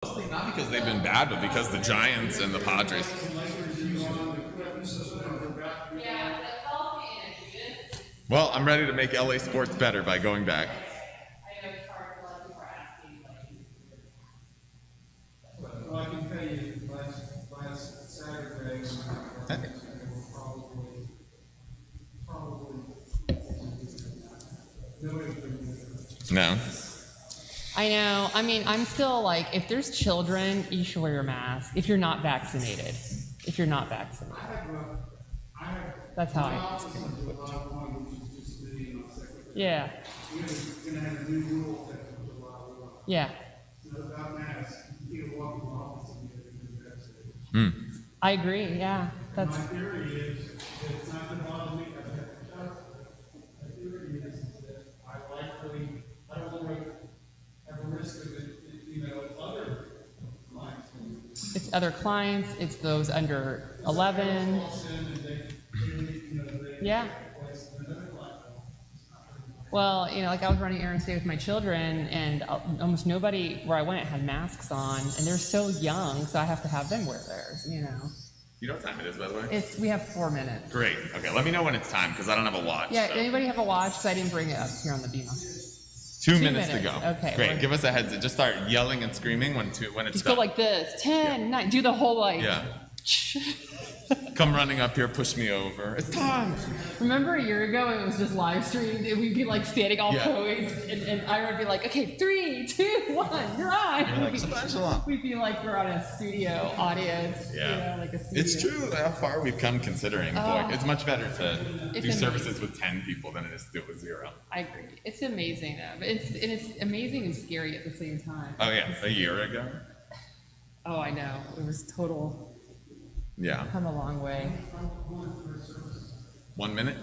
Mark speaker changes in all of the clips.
Speaker 1: Mostly not because they've been bad, but because the Giants and the Padres. Well, I'm ready to make LA sports better by going back.
Speaker 2: Well, I can tell you, last Saturday,
Speaker 1: No.
Speaker 3: I know. I mean, I'm still like, if there's children, you should wear your mask. If you're not vaccinated. If you're not vaccinated. That's how I Yeah. Yeah. I agree, yeah. That's
Speaker 2: my theory is it's not going to bother me. My theory is that I don't want to have a risk of it, other clients.
Speaker 3: it's other clients, it's those under 11. Yeah. Well, like I was running errands today with my children, and almost nobody where I went had masks on, and they're so young, so I have to have them wear theirs,
Speaker 1: You know what time it is, by the way?
Speaker 3: We have 4 minutes.
Speaker 1: Great. Okay, let me know when it's time, because I don't have a watch.
Speaker 3: Yeah,
Speaker 1: so.
Speaker 3: Anybody have a watch? Because I didn't bring it up here on the Beamer.
Speaker 1: 2 minutes to go.
Speaker 3: Okay.
Speaker 1: Great. Give us a heads up. Just start yelling and screaming when it's
Speaker 3: Just
Speaker 1: done.
Speaker 3: go like this. 10, 9. Do the whole
Speaker 1: Yeah. Come running up here, push me over. It's time.
Speaker 3: Remember a year ago it was just live streamed and we'd be like standing all
Speaker 1: Yeah.
Speaker 3: poised and Ira would be like, okay, 3, 2, 1, you're on.
Speaker 1: You're like, Shabbat Shalom.
Speaker 3: We'd be like we're on a studio audience.
Speaker 1: Yeah.
Speaker 3: Like a studio.
Speaker 1: It's true how far we've come considering. Boy, it's much better to do
Speaker 3: amazing.
Speaker 1: services with 10 people than it is to do it with 0.
Speaker 3: I agree. It's amazing though. But it's amazing and scary at the same time.
Speaker 1: Oh yeah, a year ago?
Speaker 3: Oh, I know. It was total.
Speaker 1: Yeah.
Speaker 3: Come a long way.
Speaker 1: 1 minute?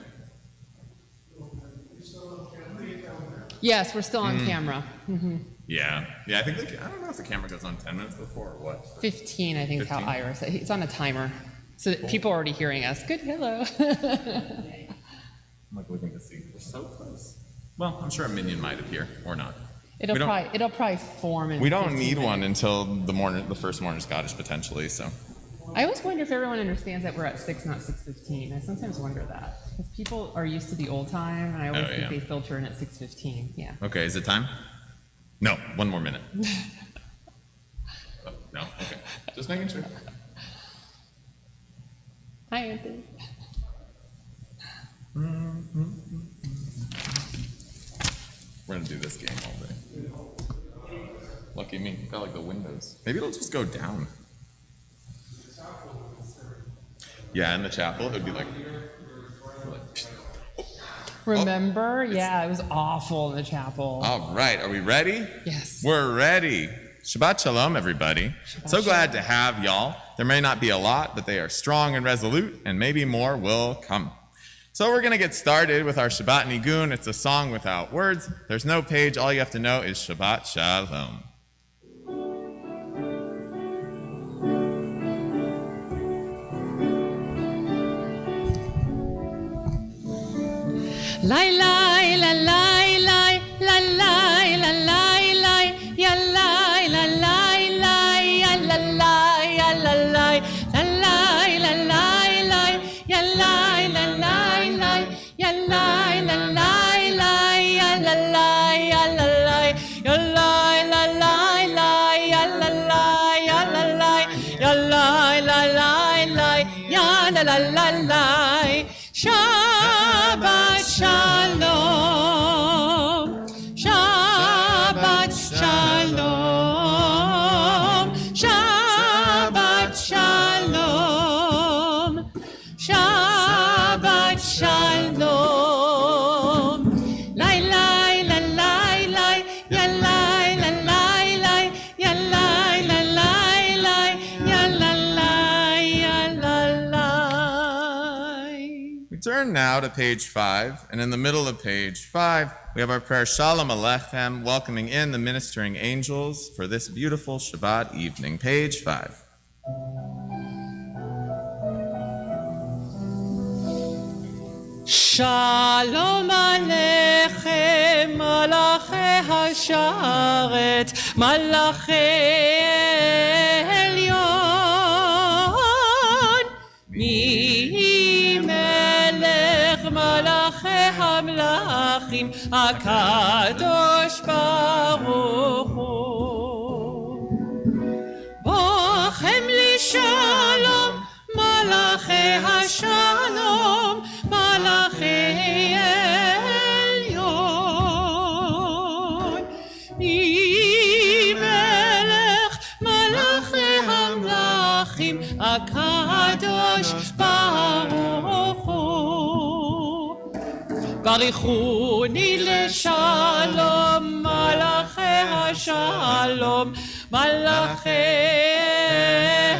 Speaker 3: Yes, we're still on camera. Mm-hmm.
Speaker 1: Yeah. Yeah, I think I don't know if the camera goes on 10 minutes before or what.
Speaker 3: 15, I think, is how
Speaker 1: 15?
Speaker 3: Ira said. It's on a timer. So that people are already hearing us. Good, hello.
Speaker 1: I'm like looking to see. We're so close. Well, I'm sure a minion might appear or not.
Speaker 3: It'll probably form in
Speaker 1: We don't
Speaker 3: 15
Speaker 1: need one
Speaker 3: minutes.
Speaker 1: until the first morning Scottish potentially, so.
Speaker 3: I always wonder if everyone understands that we're at 6, not 6:15. I sometimes wonder that. Because people are used to the old time, and I always think they filter in at 6:15. Yeah.
Speaker 1: Okay, is it time? No, 1 more minute. Oh, no, okay. Just making sure.
Speaker 3: Hi, Anthony.
Speaker 1: We're gonna do this game all day. Lucky me, got like the windows. Maybe it'll just go down. Yeah, in the chapel, it would be like
Speaker 3: Remember? Yeah, it was awful in the chapel.
Speaker 1: all right, are we ready?
Speaker 3: Yes.
Speaker 1: We're ready. Shabbat Shalom, everybody. So glad to have y'all. There may not be a lot, but they are strong and resolute, and maybe more will come. So we're going to get started with our Shabbat Nigun. It's a song without words. There's no page. All you have to know is Shabbat Shalom.
Speaker 3: Lai lai la lai lai la lai la lai lai ya lai la lai lai ya la lai ya la lai la lai la lai lai ya lai la lai lai ya lai la lai lai ya la lai ya la lai ya lai la lai lai ya la lai ya la lai ya lai la lai lai ya la la la lai Shabbat Shalom, Shabbat Shalom, Shabbat Shalom, Shabbat Shalom. Lai lai la lai lai, ya lai la lai lai, ya lai la lai lai, ya la lai, ya la lai.
Speaker 1: We turn now to page 5, and in the middle of page 5, we have our prayer Shalom Aleichem, welcoming in the ministering angels for this beautiful Shabbat evening. Page 5.
Speaker 3: Shh. שלום עליכם מלאכי השרת מלאכי עליון מי מלך מלאכי המלאכים הקדוש ברוך הוא בוכם לשלום מלאכי השלום מלאכי עליון מי מלך מלאכי המלאכים הקדוש ברוך הוא ברכוני לשלום מלאכי השלום מלאכי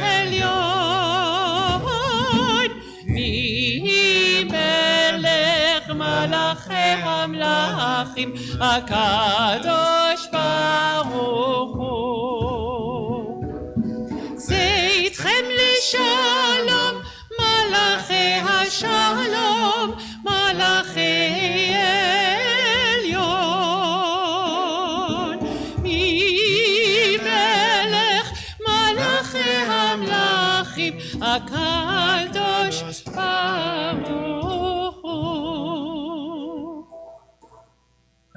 Speaker 3: עליון מי מלך מלאכי המלאכים הקדוש ברוך הוא זה איתכם לשלום מלאכי השלום מלאכי עליון מי מלך מלאכי המלאכים הקדוש ברוך הוא.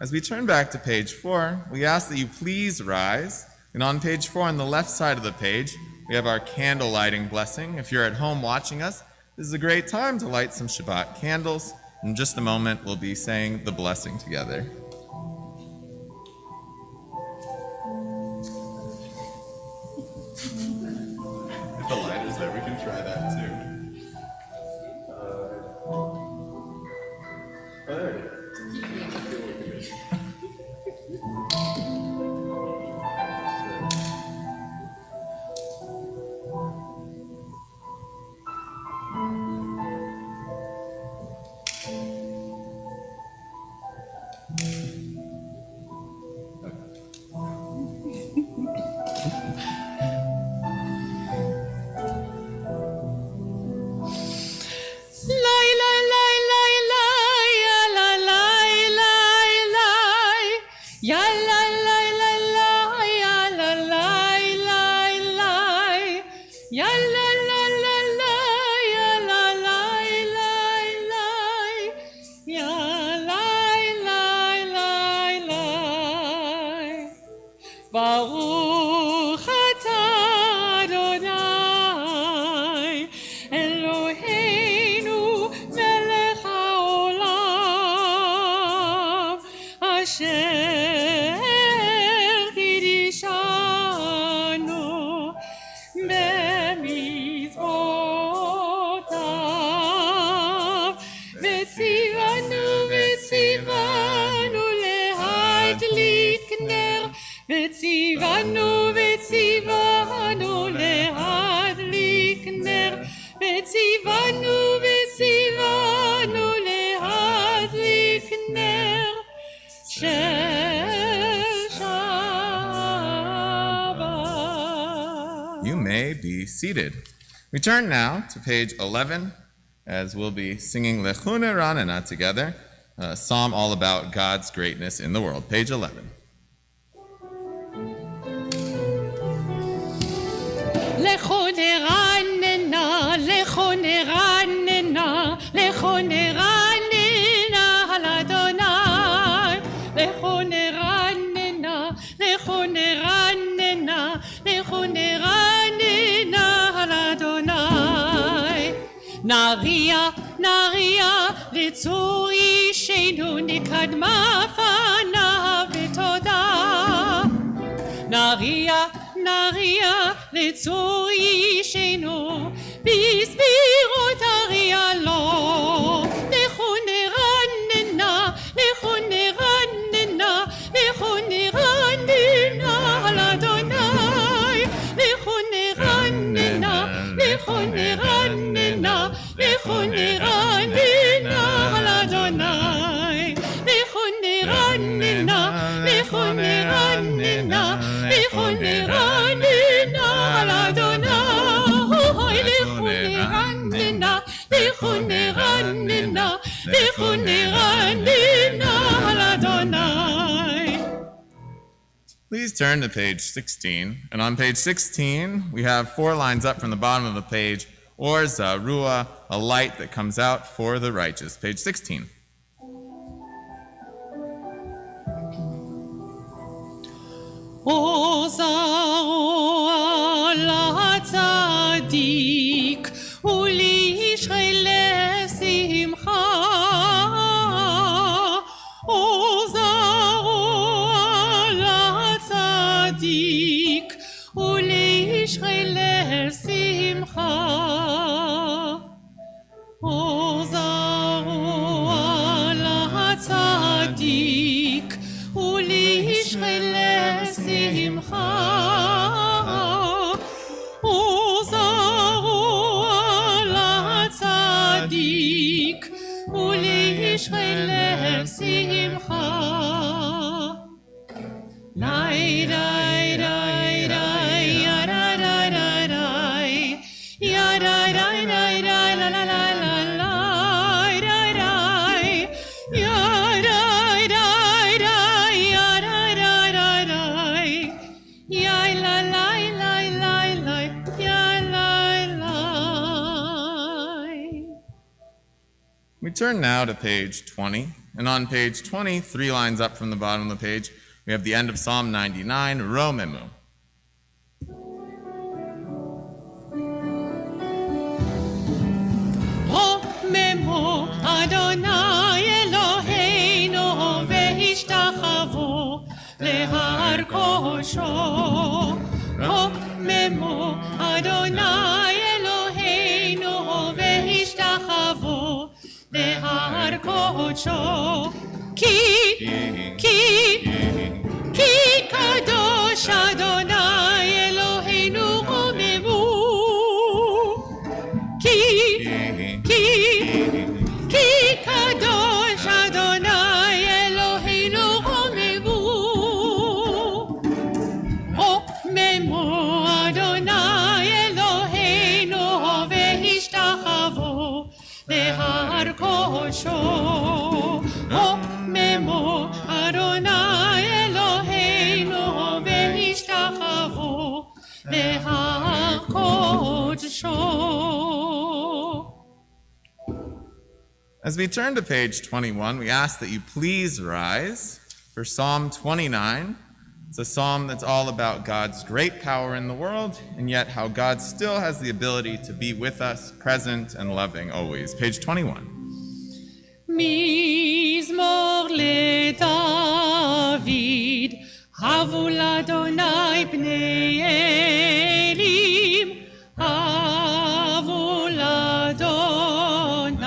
Speaker 1: As we turn back to page 4, we ask that you please rise. And on page 4, on the left side of the page, we have our candle lighting blessing. If you're at home watching us, this is a great time to light some Shabbat candles. In just a moment, we'll be saying the blessing together. If the light is there, we can try that too. There it is.
Speaker 3: ברוך אתה אדוני אלוהינו מלך העולם אשר קידשנו במצוותיו וציוונו להדליק נר וציוונו להדליק נר וציוונו להדליק נר של שבת.
Speaker 1: You may be seated. We turn now to page 11 as we'll be singing Lechune Ranana together, a psalm all about God's greatness in the world. Page 11.
Speaker 3: לכו נרננה, לכו נרננה, לכו נרננה על אדוני. לכו נרננה, לכו נרננה, לכו נרננה על אדוני. נריע, נריע, לצור אישנו נקדמה פניו בתודה. נריע, נריע לצור אישנו, בסבירות אריע לו. לכו נרננה, לכו נרננה, לכו נרננה על אדוני. לכו נרננה, לכו נרננה, לכו נרננה על אדוני. לכו נרננה, לכו נרננה, לכו נרננה על אדוני. לכו נרננה, לכו נרננה,
Speaker 1: turn to page 16, and on page 16, we have 4 lines up from the bottom of the page, or Zarua, a light that comes out for the righteous. Page 16.
Speaker 3: O Zarua l'tzadik, u'lishrei lesimcha. O Zarua l'tzadik, u'lishrei lesimcha. O Zarua l'tzadik, u'lishrei lesimcha. O Zarua l'tzadik, u'lishrei lesimcha. Lai, lai, lai, lai, ya, la, la, la, la, ya, la, la, la, la, la, la, la, la, la, la, la, ya, la, la, la, ya, la, la, la, la, ya, la, la, la, la, la, ya, la, la.
Speaker 1: We turn now to page 20, and on page 20, 3 lines up from the bottom of the page, we have the end of Psalm 99, Romemu.
Speaker 3: רוממו אדוני אלוהינו והשתחוו להר קודשו. רוממו אדוני אלוהינו והשתחוו להר קודשו. כי קדוש אדוני אלוהינו רוממו. כי קדוש אדוני אלוהינו רוממו. רוממו אדוני אלוהינו והשתחוו להר קודשו. רוממו אדוני אלוהינו והשתחוו להר קודשו.
Speaker 1: As we turn to page 21, we ask that you please rise for Psalm 29. It's a psalm that's all about God's great power in the world, and yet how God still has the ability to be with us, present and loving always. Page 21.
Speaker 3: מזמור לדוד, הבו לאדוני בני אלים, הבו לאדוני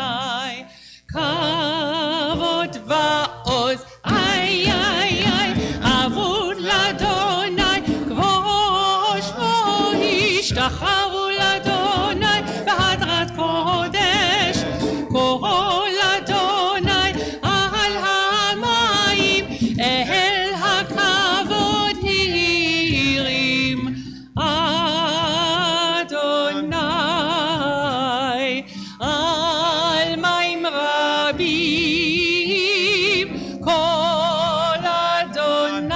Speaker 3: כבוד ועוז, איי איי איי, הבו לאדוני כבוד שמו, השתחוו לאדוני בהדרת קודש, כל אדוני על המים, אל הכבוד נרים. אדוני על מים רבים, כל אדוני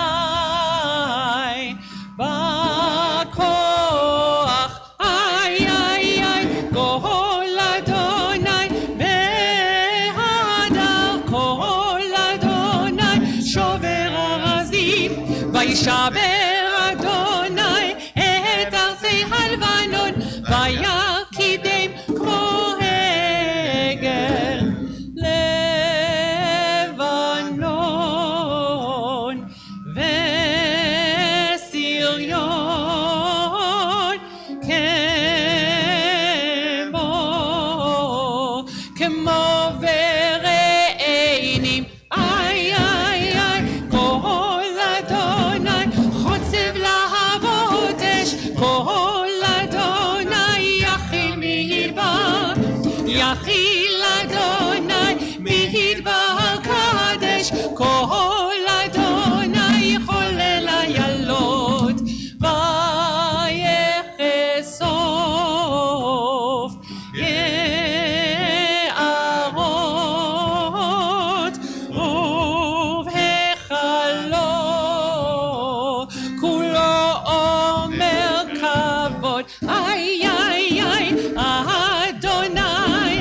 Speaker 3: בכוח, איי איי איי, כל אדוני בהדר, כל אדוני שובר ארזים, וישבר אדוני את ארצי הלבנון, ויקידם כמו עגל לבנון וסריון, כמו ורעינים, איי איי איי, כל אדוני חוצב להבות אש, כל אדוני יכיל מדבר, יכיל אדוני מדבר קדש, כל אדוני חולל איילות ויחשוף יערות ובהיכלות, ay, ay, ay, Adonai,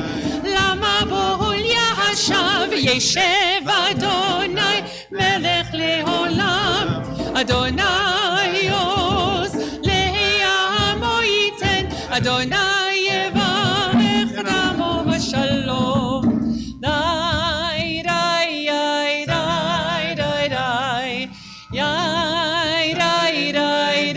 Speaker 3: lama bohol yashav yeshev Adonai, melech leolam, Adonai oz le'amo yiten, Adonai yevarech ramo v'shalom. Dai, dai, dai, dai, dai, dai, yai, dai, dai, dai,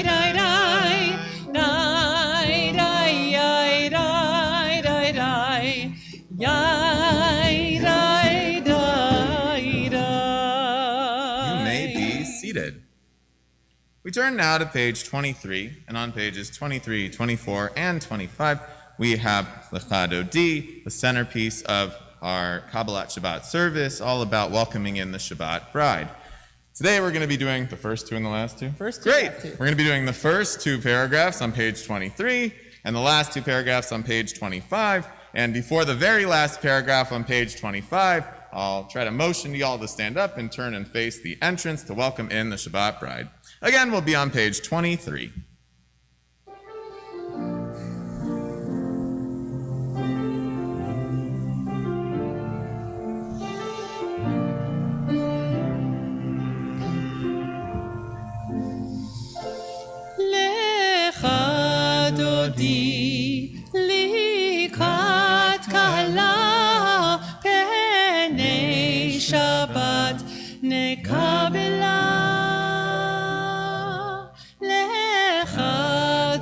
Speaker 3: dai, dai, dai, dai, yai, dai, dai, dai, yai, dai, dai, dai.
Speaker 1: You may be seated. We turn now to page 23, and on pages 23, 24, and 25, we have Lecha Dodi, the centerpiece of our Kabbalat Shabbat service, all about welcoming in the Shabbat bride. Today we're going to be doing the first two and the last two.
Speaker 3: First two,
Speaker 1: Great.
Speaker 3: last two.
Speaker 1: We're going to be doing the first two paragraphs on page 23 and the last two paragraphs on page 25. And before the very last paragraph on page 25, I'll try to motion you all to stand up and turn and face the entrance to welcome in the Shabbat bride. Again, we'll be on page 23.
Speaker 3: Lecha dodi likat kala penei Shabbat nekabela. Lecha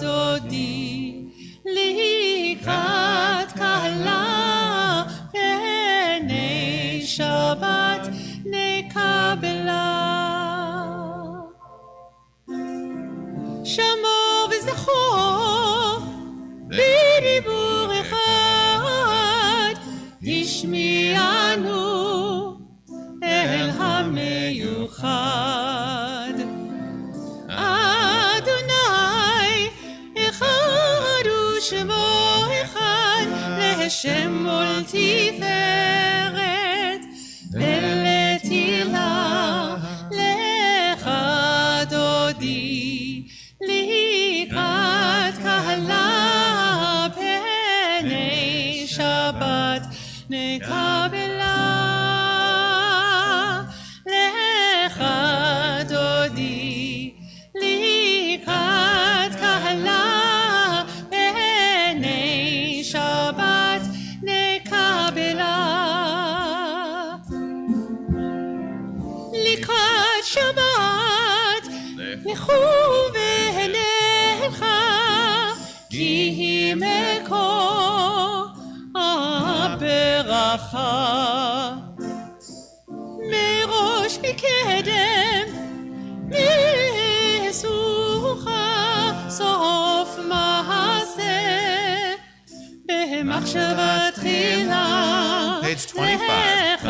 Speaker 3: dodi likat kala penei Shabbat nekabela. שמור וזכור בדיבור אחד השמיענו אל המיוחד. אדוני אחד ושמו אחד להשם מול תפארת ולתהילה. לך דודי לקראת קהלה פני שבת נקבלה. לך דודי לקראת קהלה פני שבת נקבלה. לקראת שבת לכו כי היא מקור הברכה. מראש מקדם ניסוחה סוף מעשה במחשבה תחילה.
Speaker 1: Page 25.
Speaker 3: לך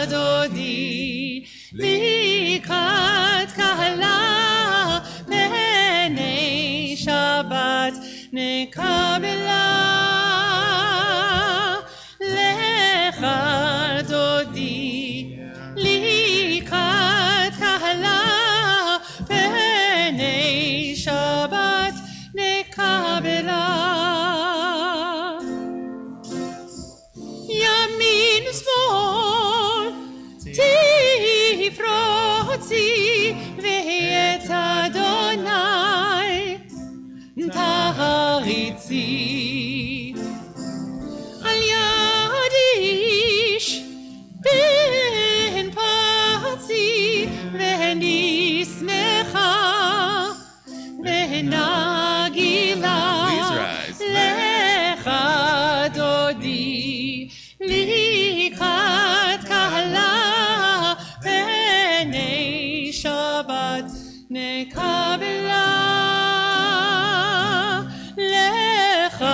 Speaker 3: דודי לקראת קהלה פני שבת נקבלה. לך דודי לקראת קהלה פני שבת נקבלה. ימין ושמאל תפרוצי ואת אדוני תריצי. על יד איש בן פרצי ונשמחה ונגילה.
Speaker 1: Please rise.
Speaker 3: לך דודי לקראת קהלה פני שבת נקבלה. לך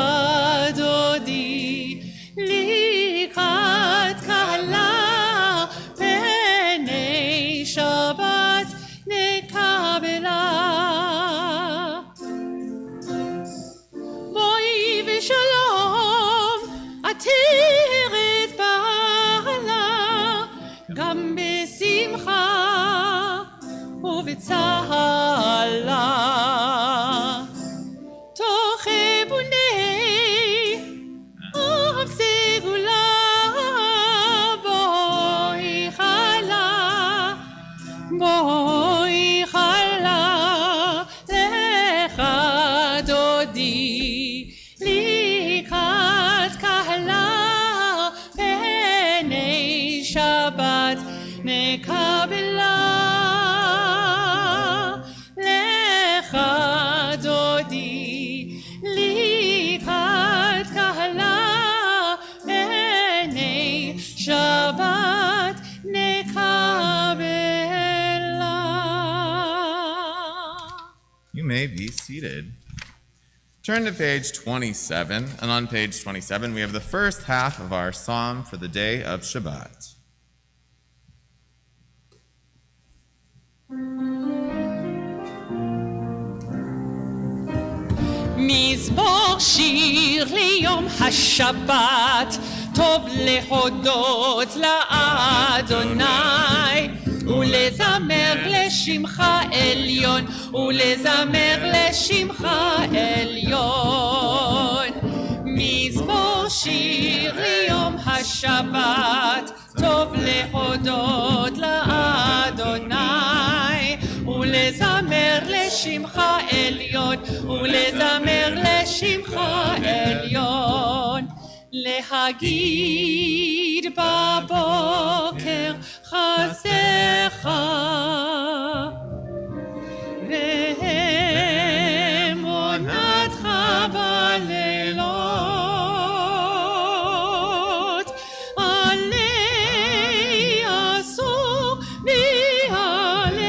Speaker 3: דודי לקראת קהלה פני שבת נקבלה. דודי לקראת קהלה פני שבת נקבלה לך דודי לקראת קהלה פני שבת נקבלה.
Speaker 1: You may be seated. Turn to page 27, and on page 27 we have the first half of our psalm for the day of Shabbat.
Speaker 3: מזמור שיר ליום השבת, טוב להודות לאדוני ולזמר לשמך עליון, ולזמר לשמך עליון. מזמור שיר ליום השבת, טוב להודות לאדוני ולזמר לשמך עליון, ולזמר לשמך עליון. להגיד בבוקר חסדך ואמונתך בלילות, עלי אסור בי עלי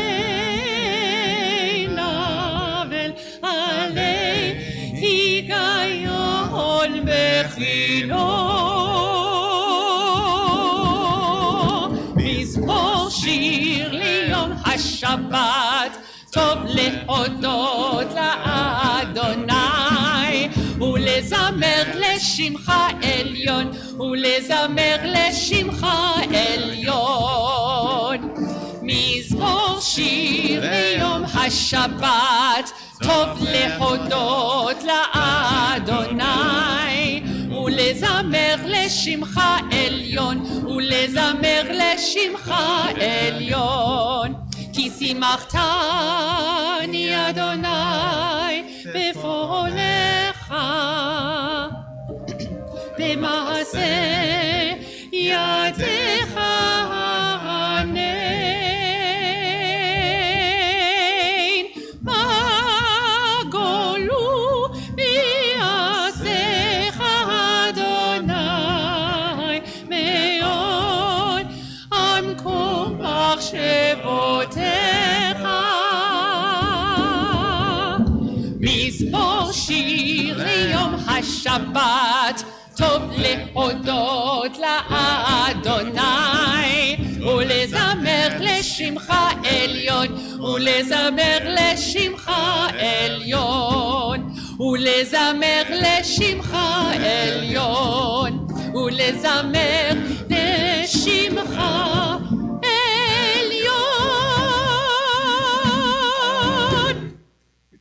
Speaker 3: נבל, עלי היגיון בחינו. מזמור שיר ליום השבת, טוב להודות לאדוני ולזמר לשמך עליון, ולזמר לשמך עליון. מזמור שיר ליום השבת, טוב להודות לאדוני ולזמר לשמך עליון, ולזמר לשמך עליון. כי שימחתני אדוני בפועלך, במעשה ידיך הרנן. בגולו ביעשיך אדוני, מאוד עמקו מחשבותיך. מזמור שיר ליום השבת, טוב להודות לאדוני ולזמר לשמך עליון, ולזמר לשמך עליון, ולזמר לשמך עליון, ולזמר לשמך עליון.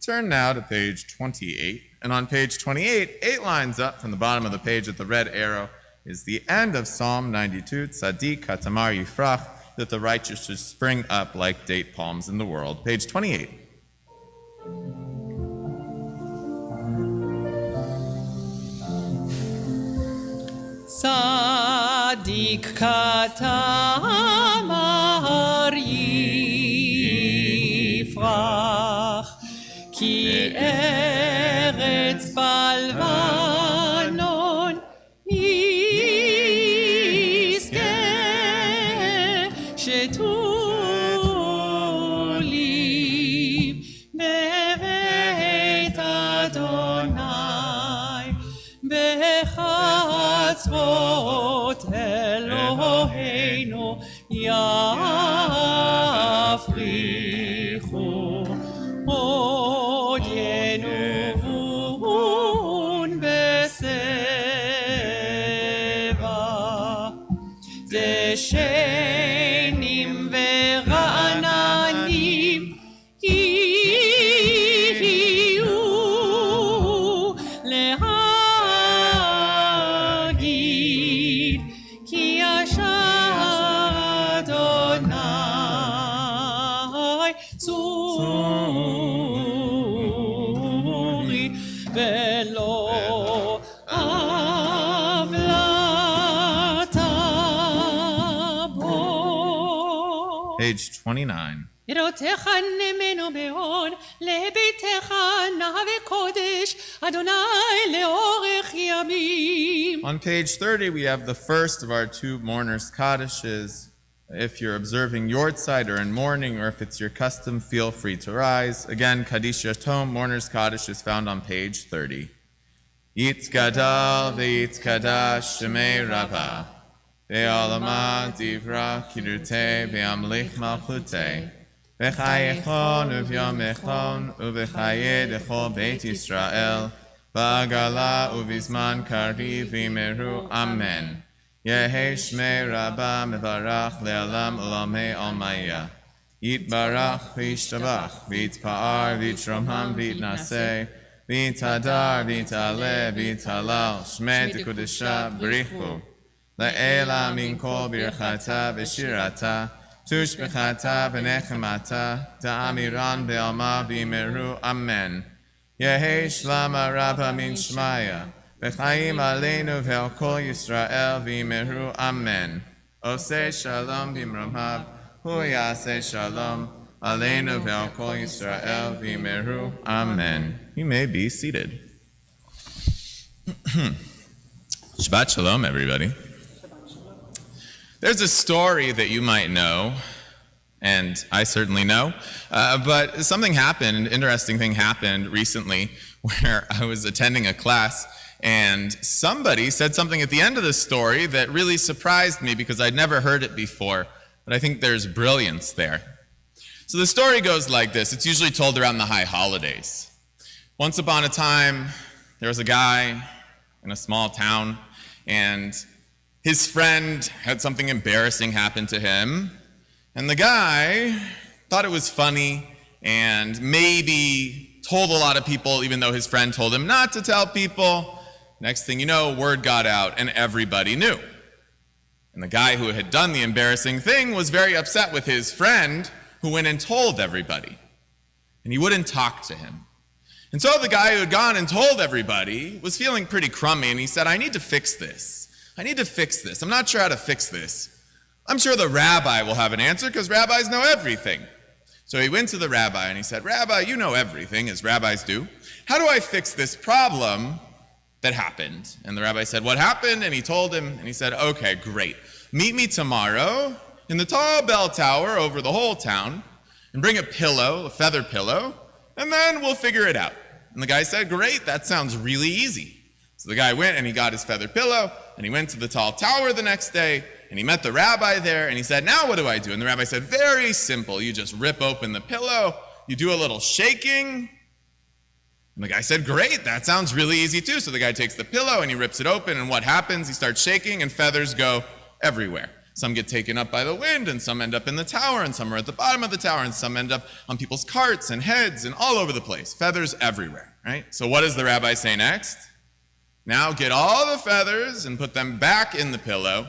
Speaker 1: Turn now to page 28, and on page 28, 8 lines up from the bottom of the page at the red arrow, is the end of Psalm 92, Tzadik Katamar Yifrach, that the righteous should spring up like date palms in the world. Page 28.
Speaker 3: Tzadik Katamar Yifrach, כי ארץ בלבנון יזכה שתולים בבית אדוני, בחצרות אלוהינו יפריחו עוד ינובון בסבע, דשנים ורעננים יהיו להגיע
Speaker 1: page 29.
Speaker 3: יראותך נמנו מאוד, לביתך נא וקודש, אדוני לאורך ימים.
Speaker 1: On page 30, we have the first of our two mourners' Kaddishes. If you're observing Yortzeit or in mourning, or if it's your custom, feel free to rise. Again, Kaddish Yatom, mourner's Kaddish, is found on page 30. Yitzgadal v'yitzkadash shemei Rabbah, ve'alama divra kirute ve'amlich malchute, ve'chayechon uvyomechon uvechaye dechol Beit Yisrael, v'agala uvizman kariv v'imeru amen. Yehi shmei Rabbah mevarach le'alam olamei almaya. Yitbarach v'yishtabach v'yitpa'ar v'yitromham v'yitnaseh v'yitadar v'yitale v'yitalal shmei tekudesha b'richu le'ela min kol birchata v'shirata tushbechata v'nechemata ta'amiran be'alma v'imeru amen. Yehi shlama Rabbah min shmaya V'chaim aleinu ve'al kol Yisrael v'imeru amen. Oseh shalom b'imromav, hu yaseh shalom aleinu ve'al kol Yisrael v'imeru amen. You may be seated. Shabbat shalom, everybody. There's a story that you might know, and I certainly know, but something happened, an interesting thing happened recently where I was attending a class. And somebody said something at the end of the story that really surprised me because I'd never heard it before, but I think there's brilliance there. So the story goes like this. It's usually told around the high holidays. Once upon a time, there was a guy in a small town, and his friend had something embarrassing happen to him, and the guy thought it was funny and maybe told a lot of people, even though his friend told him not to tell people. Next thing you know, word got out and everybody knew. And the guy who had done the embarrassing thing was very upset with his friend who went and told everybody. And he wouldn't talk to him. And so the guy who had gone and told everybody was feeling pretty crummy, and he said, I need to fix this. I need to fix this. I'm not sure how to fix this. I'm sure the rabbi will have an answer because rabbis know everything. So he went to the rabbi and he said, Rabbi, you know everything, as rabbis do. How do I fix this problem that happened? And the rabbi said, what happened? And he told him, and he said, okay, great. Meet me tomorrow in the tall bell tower over the whole town, and bring a pillow, a feather pillow, and then we'll figure it out. And the guy said, great, that sounds really easy. So the guy went and he got his feather pillow, and he went to the tall tower the next day, and he met the rabbi there, and he said, now what do I do? And the rabbi said, very simple. You just rip open the pillow, you do a little shaking. And the guy said, great, that sounds really easy too. So the guy takes the pillow and he rips it open, and what happens? He starts shaking and feathers go everywhere. Some get taken up by the wind, and some end up in the tower, and some are at the bottom of the tower, and some end up on people's carts and heads and all over the place. Feathers everywhere, right? So what does the rabbi say next? Now get all the feathers and put them back in the pillow.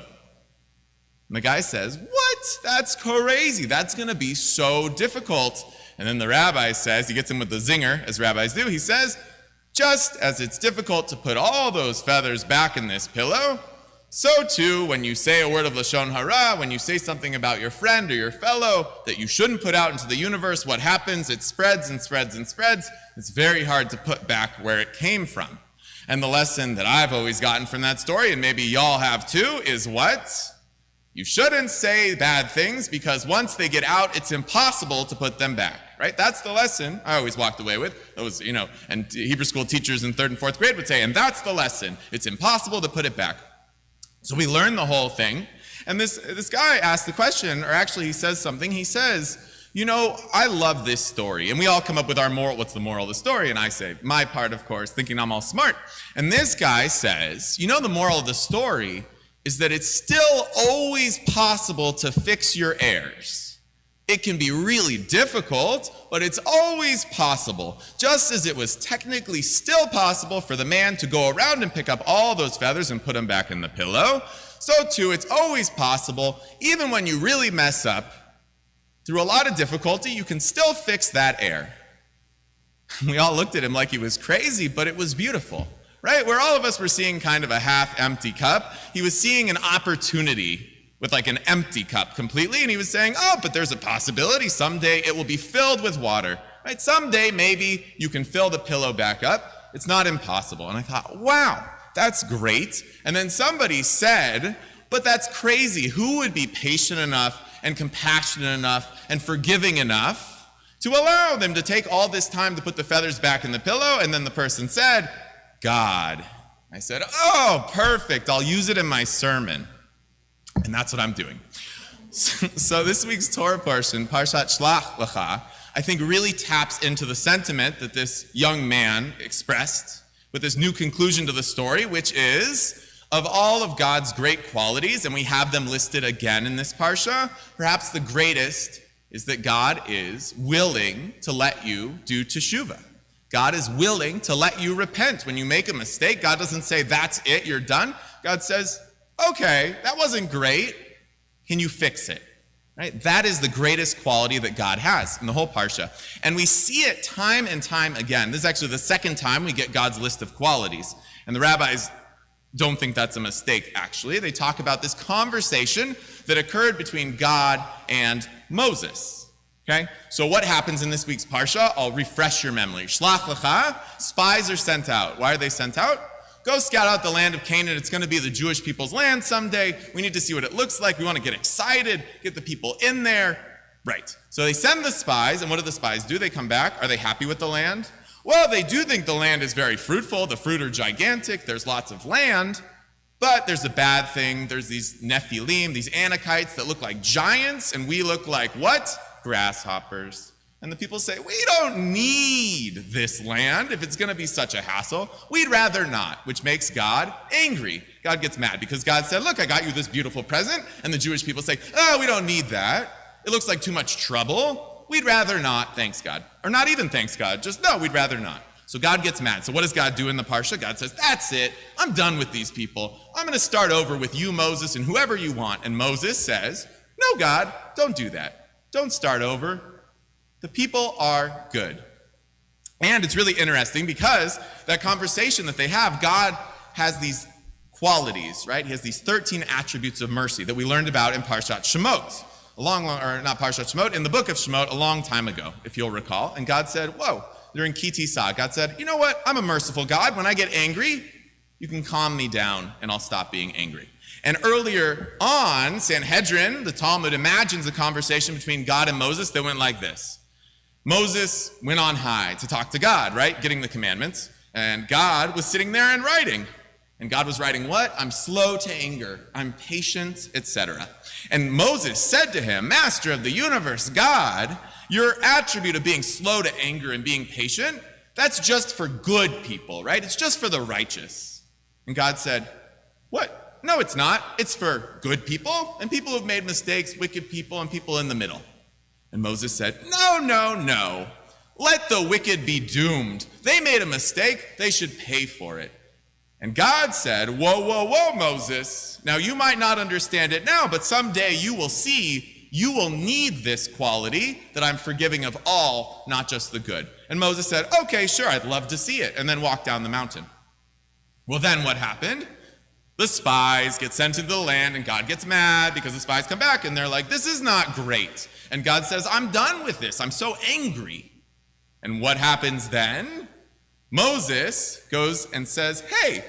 Speaker 1: And the guy says, what? That's crazy. That's going to be so difficult. And then the rabbi says, he gets him with the zinger, as rabbis do. He says, just as it's difficult to put all those feathers back in this pillow, so too, when you say a word of Lashon Hara, when you say something about your friend or your fellow that you shouldn't put out into the universe, what happens? It spreads and spreads and spreads. It's very hard to put back where it came from. And the lesson that I've always gotten from that story, and maybe y'all have too, is what? You shouldn't say bad things, because once they get out, it's impossible to put them back, right? That's the lesson I always walked away with. That was, and Hebrew school teachers in 3rd and 4th grade would say, and that's the lesson. It's impossible to put it back. So we learned the whole thing. And this guy asked the question, or actually he says something. He says, I love this story. And we all come up with our moral. What's the moral of the story? And I say, my part, of course, thinking I'm all smart. And this guy says, the moral of the story is that it's still always possible to fix your errors. It can be really difficult, but it's always possible. Just as it was technically still possible for the man to go around and pick up all those feathers and put them back in the pillow, so too it's always possible, even when you really mess up, through a lot of difficulty, you can still fix that error. We all looked at him like he was crazy, but it was beautiful. Right? Where all of us were seeing kind of a half-empty cup, he was seeing an opportunity with like an empty cup completely, and he was saying, oh, but there's a possibility someday it will be filled with water, right? Someday maybe you can fill the pillow back up. It's not impossible. And I thought, wow, that's great. And then somebody said, but that's crazy. Who would be patient enough and compassionate enough and forgiving enough to allow them to take all this time to put the feathers back in the pillow? And then the person said, God. I said, oh, perfect. I'll use it in my sermon. And that's what I'm doing. So this week's Torah portion, Parshat Shlach Lecha, I think really taps into the sentiment that this young man expressed with this new conclusion to the story, which is, of all of God's great qualities, and we have them listed again in this parsha, perhaps the greatest is that God is willing to let you do teshuvah. God is willing to let you repent. When you make a mistake, God doesn't say, that's it, you're done. God says, okay, that wasn't great. Can you fix it? Right? That is the greatest quality that God has in the whole parsha. And we see it time and time again. This is actually the second time we get God's list of qualities. And the rabbis don't think that's a mistake, actually. They talk about this conversation that occurred between God and Moses. Okay? So what happens in this week's parsha? I'll refresh your memory. Shlach lecha, spies are sent out. Why are they sent out? Go scout out the land of Canaan. It's going to be the Jewish people's land someday. We need to see what it looks like. We want to get excited, get the people in there. Right. So they send the spies, and what do the spies do? They come back. Are they happy with the land? Well, they do think the land is very fruitful. The fruit are gigantic. There's lots of land. But there's a bad thing. There's these Nephilim, these Anakites that look like giants, and we look like what? Grasshoppers. And the people say, we don't need this land if it's going to be such a hassle. We'd rather not, which makes God angry. God gets mad because God said, look, I got you this beautiful present. And the Jewish people say, oh, we don't need that. It looks like too much trouble. We'd rather not, thanks God. Or not even thanks God, just no, we'd rather not. So God gets mad. So what does God do in the parsha? God says, that's it. I'm done with these people. I'm going to start over with you, Moses, and whoever you want. And Moses says, no, God, don't do that. Don't start over. The people are good. And it's really interesting because that conversation that they have, God has these qualities, right? He has these 13 attributes of mercy that we learned about in Parshat Shemot. In the book of Shemot a long time ago, if you'll recall. And God said, whoa, during Ki Tisa, God said, you know what? I'm a merciful God. When I get angry, you can calm me down and I'll stop being angry. And earlier on, Sanhedrin, the Talmud, imagines a conversation between God and Moses that went like this. Moses went on high to talk to God, right? Getting the commandments. And God was sitting there and writing. And God was writing what? I'm slow to anger. I'm patient, etc. And Moses said to him, Master of the universe, God, your attribute of being slow to anger and being patient, that's just for good people, right? It's just for the righteous. And God said, what? No, it's not. It's for good people and people who've made mistakes, wicked people and people in the middle. And Moses said, no. Let the wicked be doomed. They made a mistake. They should pay for it. And God said, whoa, Moses. Now, you might not understand it now, but someday you will see you will need this quality that I'm forgiving of all, not just the good. And Moses said, okay, sure, I'd love to see it, and then walked down the mountain. Well, then what happened? The spies get sent into the land, and God gets mad because the spies come back, and they're like, this is not great. And God says, I'm done with this. I'm so angry. And what happens then? Moses goes and says, hey,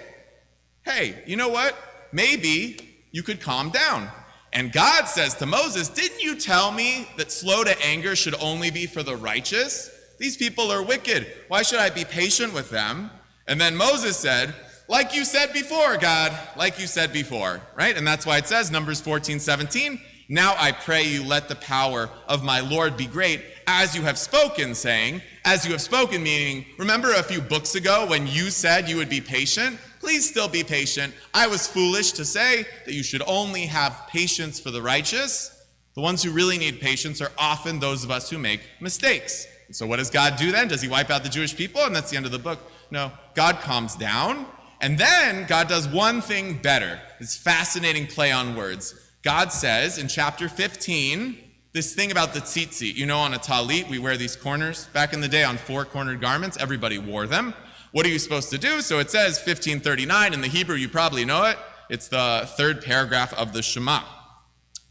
Speaker 1: you know what? Maybe you could calm down. And God says to Moses, didn't you tell me that slow to anger should only be for the righteous? These people are wicked. Why should I be patient with them? And then Moses said, like you said before, God, like you said before, right? And that's why it says, Numbers 14:17, now I pray you let the power of my Lord be great, as you have spoken, saying, as you have spoken, meaning, remember a few books ago when you said you would be patient? Please still be patient. I was foolish to say that you should only have patience for the righteous. The ones who really need patience are often those of us who make mistakes. And so what does God do then? Does he wipe out the Jewish people? And that's the end of the book. No, God calms down. And then God does one thing better. It's fascinating play on words. God says in chapter 15, this thing about the tzitzit. You know, on a talit, we wear these corners. Back in the day on 4-cornered garments, everybody wore them. What are you supposed to do? So it says 1539 in the Hebrew, you probably know it. It's the third paragraph of the Shema.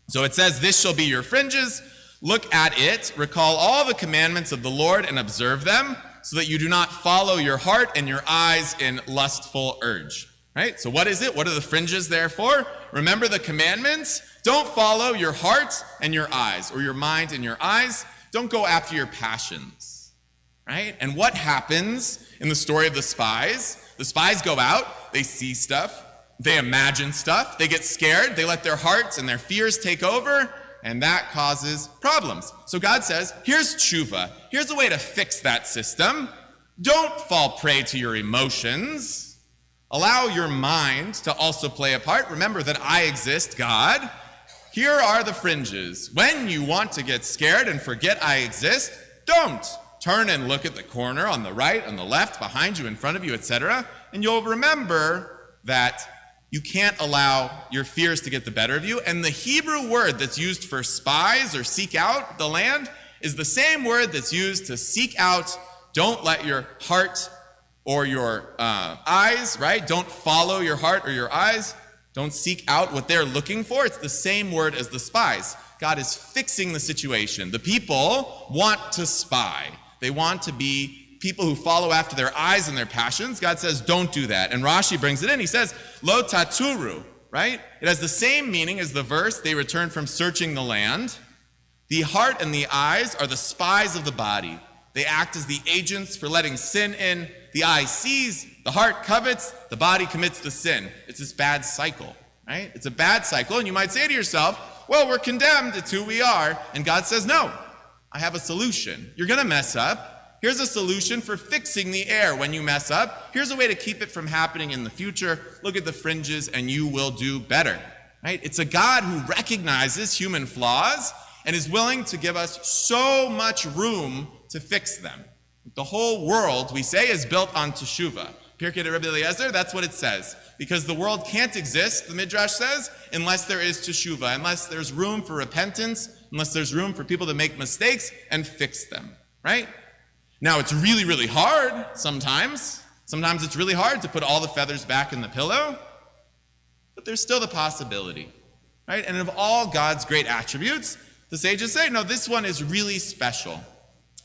Speaker 1: So it says, this shall be your fringes. Look at it, recall all the commandments of the Lord and observe them, so that you do not follow your heart and your eyes in lustful urge. Right? So what is it? What are the fringes there for? Remember the commandments. Don't follow your heart and your eyes, or your mind and your eyes. Don't go after your passions. Right? And what happens in the story of the spies? The spies go out, they see stuff, they imagine stuff, they get scared, they let their hearts and their fears take over, and that causes problems. So God says, here's tshuva. Here's a way to fix that system. Don't fall prey to your emotions. Allow your mind to also play a part. Remember that I exist, God. Here are the fringes. When you want to get scared and forget I exist, don't. Turn and look at the corner on the right, on the left, behind you, in front of you, etc. And you'll remember that you can't allow your fears to get the better of you. And the Hebrew word that's used for spies or seek out the land is the same word that's used to seek out. Don't let your heart or your eyes, right? Don't follow your heart or your eyes. Don't seek out what they're looking for. It's the same word as the spies. God is fixing the situation. The people want to spy. They want to be people who follow after their eyes and their passions. God says, don't do that. And Rashi brings it in. He says, lo taturu, right? It has the same meaning as the verse, they returned from searching the land. The heart and the eyes are the spies of the body. They act as the agents for letting sin in. The eye sees, the heart covets, the body commits the sin. It's this bad cycle, right? It's a bad cycle. And you might say to yourself, well, we're condemned. It's who we are. And God says, no, I have a solution. You're going to mess up. Here's a solution for fixing the error when you mess up. Here's a way to keep it from happening in the future. Look at the fringes and you will do better, right? It's a God who recognizes human flaws and is willing to give us so much room to fix them. The whole world, we say, is built on teshuvah. Pirkei Rabbi Eliezer, that's what it says. Because the world can't exist, the Midrash says, unless there is teshuvah, unless there's room for repentance, unless there's room for people to make mistakes and fix them, right? Now, it's really, really hard sometimes. Sometimes it's really hard to put all the feathers back in the pillow, but there's still the possibility, right? And of all God's great attributes, the sages say, no, this one is really special.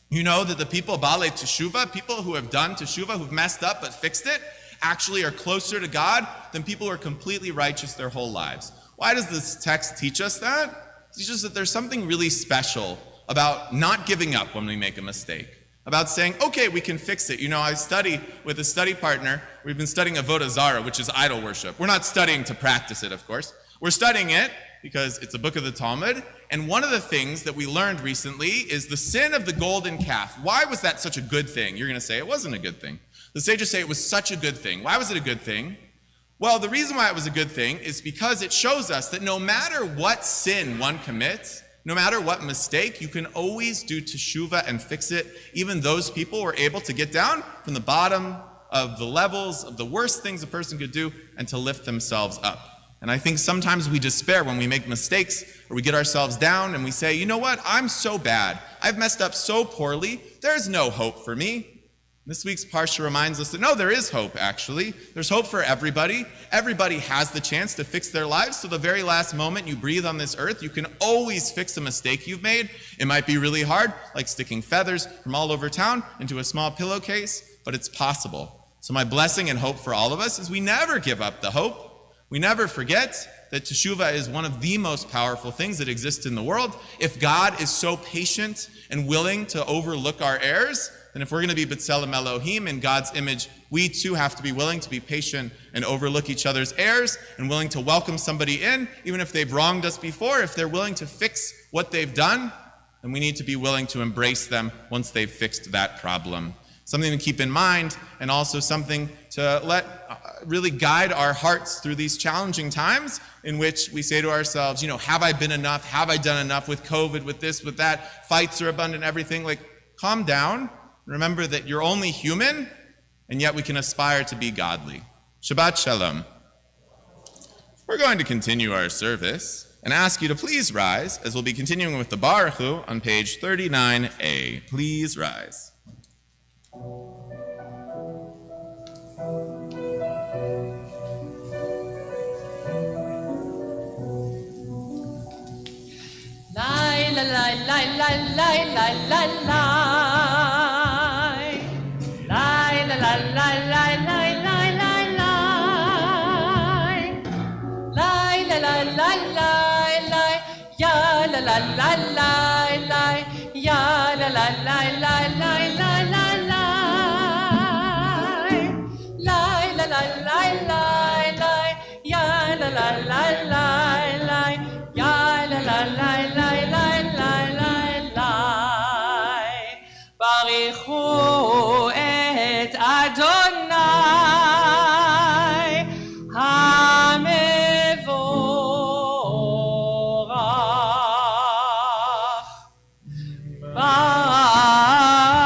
Speaker 1: You know that the people, Baalei Teshuvah, people who have done Teshuvah, who've messed up but fixed it, actually are closer to God than people who are completely righteous their whole lives. Why does this text teach us that? It teaches us that there's something really special about not giving up when we make a mistake. About saying, okay, we can fix it. You know, I study with a study partner. We've been studying Avodah Zarah, which is idol worship. We're not studying to practice it, of course. We're studying it because it's a book of the Talmud. And one of the things that we learned recently is the sin of the golden calf. Why was that such a good thing? You're going to say it wasn't a good thing. The sages say it was such a good thing. Why was it a good thing? Well, the reason why it was a good thing is because it shows us that no matter what sin one commits, no matter what mistake, you can always do teshuvah and fix it. Even those people were able to get down from the bottom of the levels of the worst things a person could do and to lift themselves up. And I think sometimes we despair when we make mistakes or we get ourselves down and we say, you know what, I'm so bad. I've messed up so poorly. There's no hope for me. This week's Parsha reminds us that no, there is hope, actually. There's hope for everybody. Everybody has the chance to fix their lives. So the very last moment you breathe on this earth, you can always fix a mistake you've made. It might be really hard, like sticking feathers from all over town into a small pillowcase, but it's possible. So my blessing and hope for all of us is we never give up the hope. We never forget that teshuvah is one of the most powerful things that exist in the world. If God is so patient and willing to overlook our errors, then if we're going to be B'Tselem Elohim in God's image, we too have to be willing to be patient and overlook each other's errors and willing to welcome somebody in, even if they've wronged us before. If they're willing to fix what they've done, then we need to be willing to embrace them once they've fixed that problem. Something to keep in mind, and also something to let really guide our hearts through these challenging times in which we say to ourselves, you know, have I been enough? Have I done enough with COVID, with this, with that? Fights are abundant, everything. Like, calm down. Remember that you're only human, and yet we can aspire to be godly. Shabbat Shalom. We're going to continue our service and ask you to please rise, as we'll be continuing with the Baruch Hu on page 39a. Please rise.
Speaker 3: ברכו את אדוני המבורך. ברוך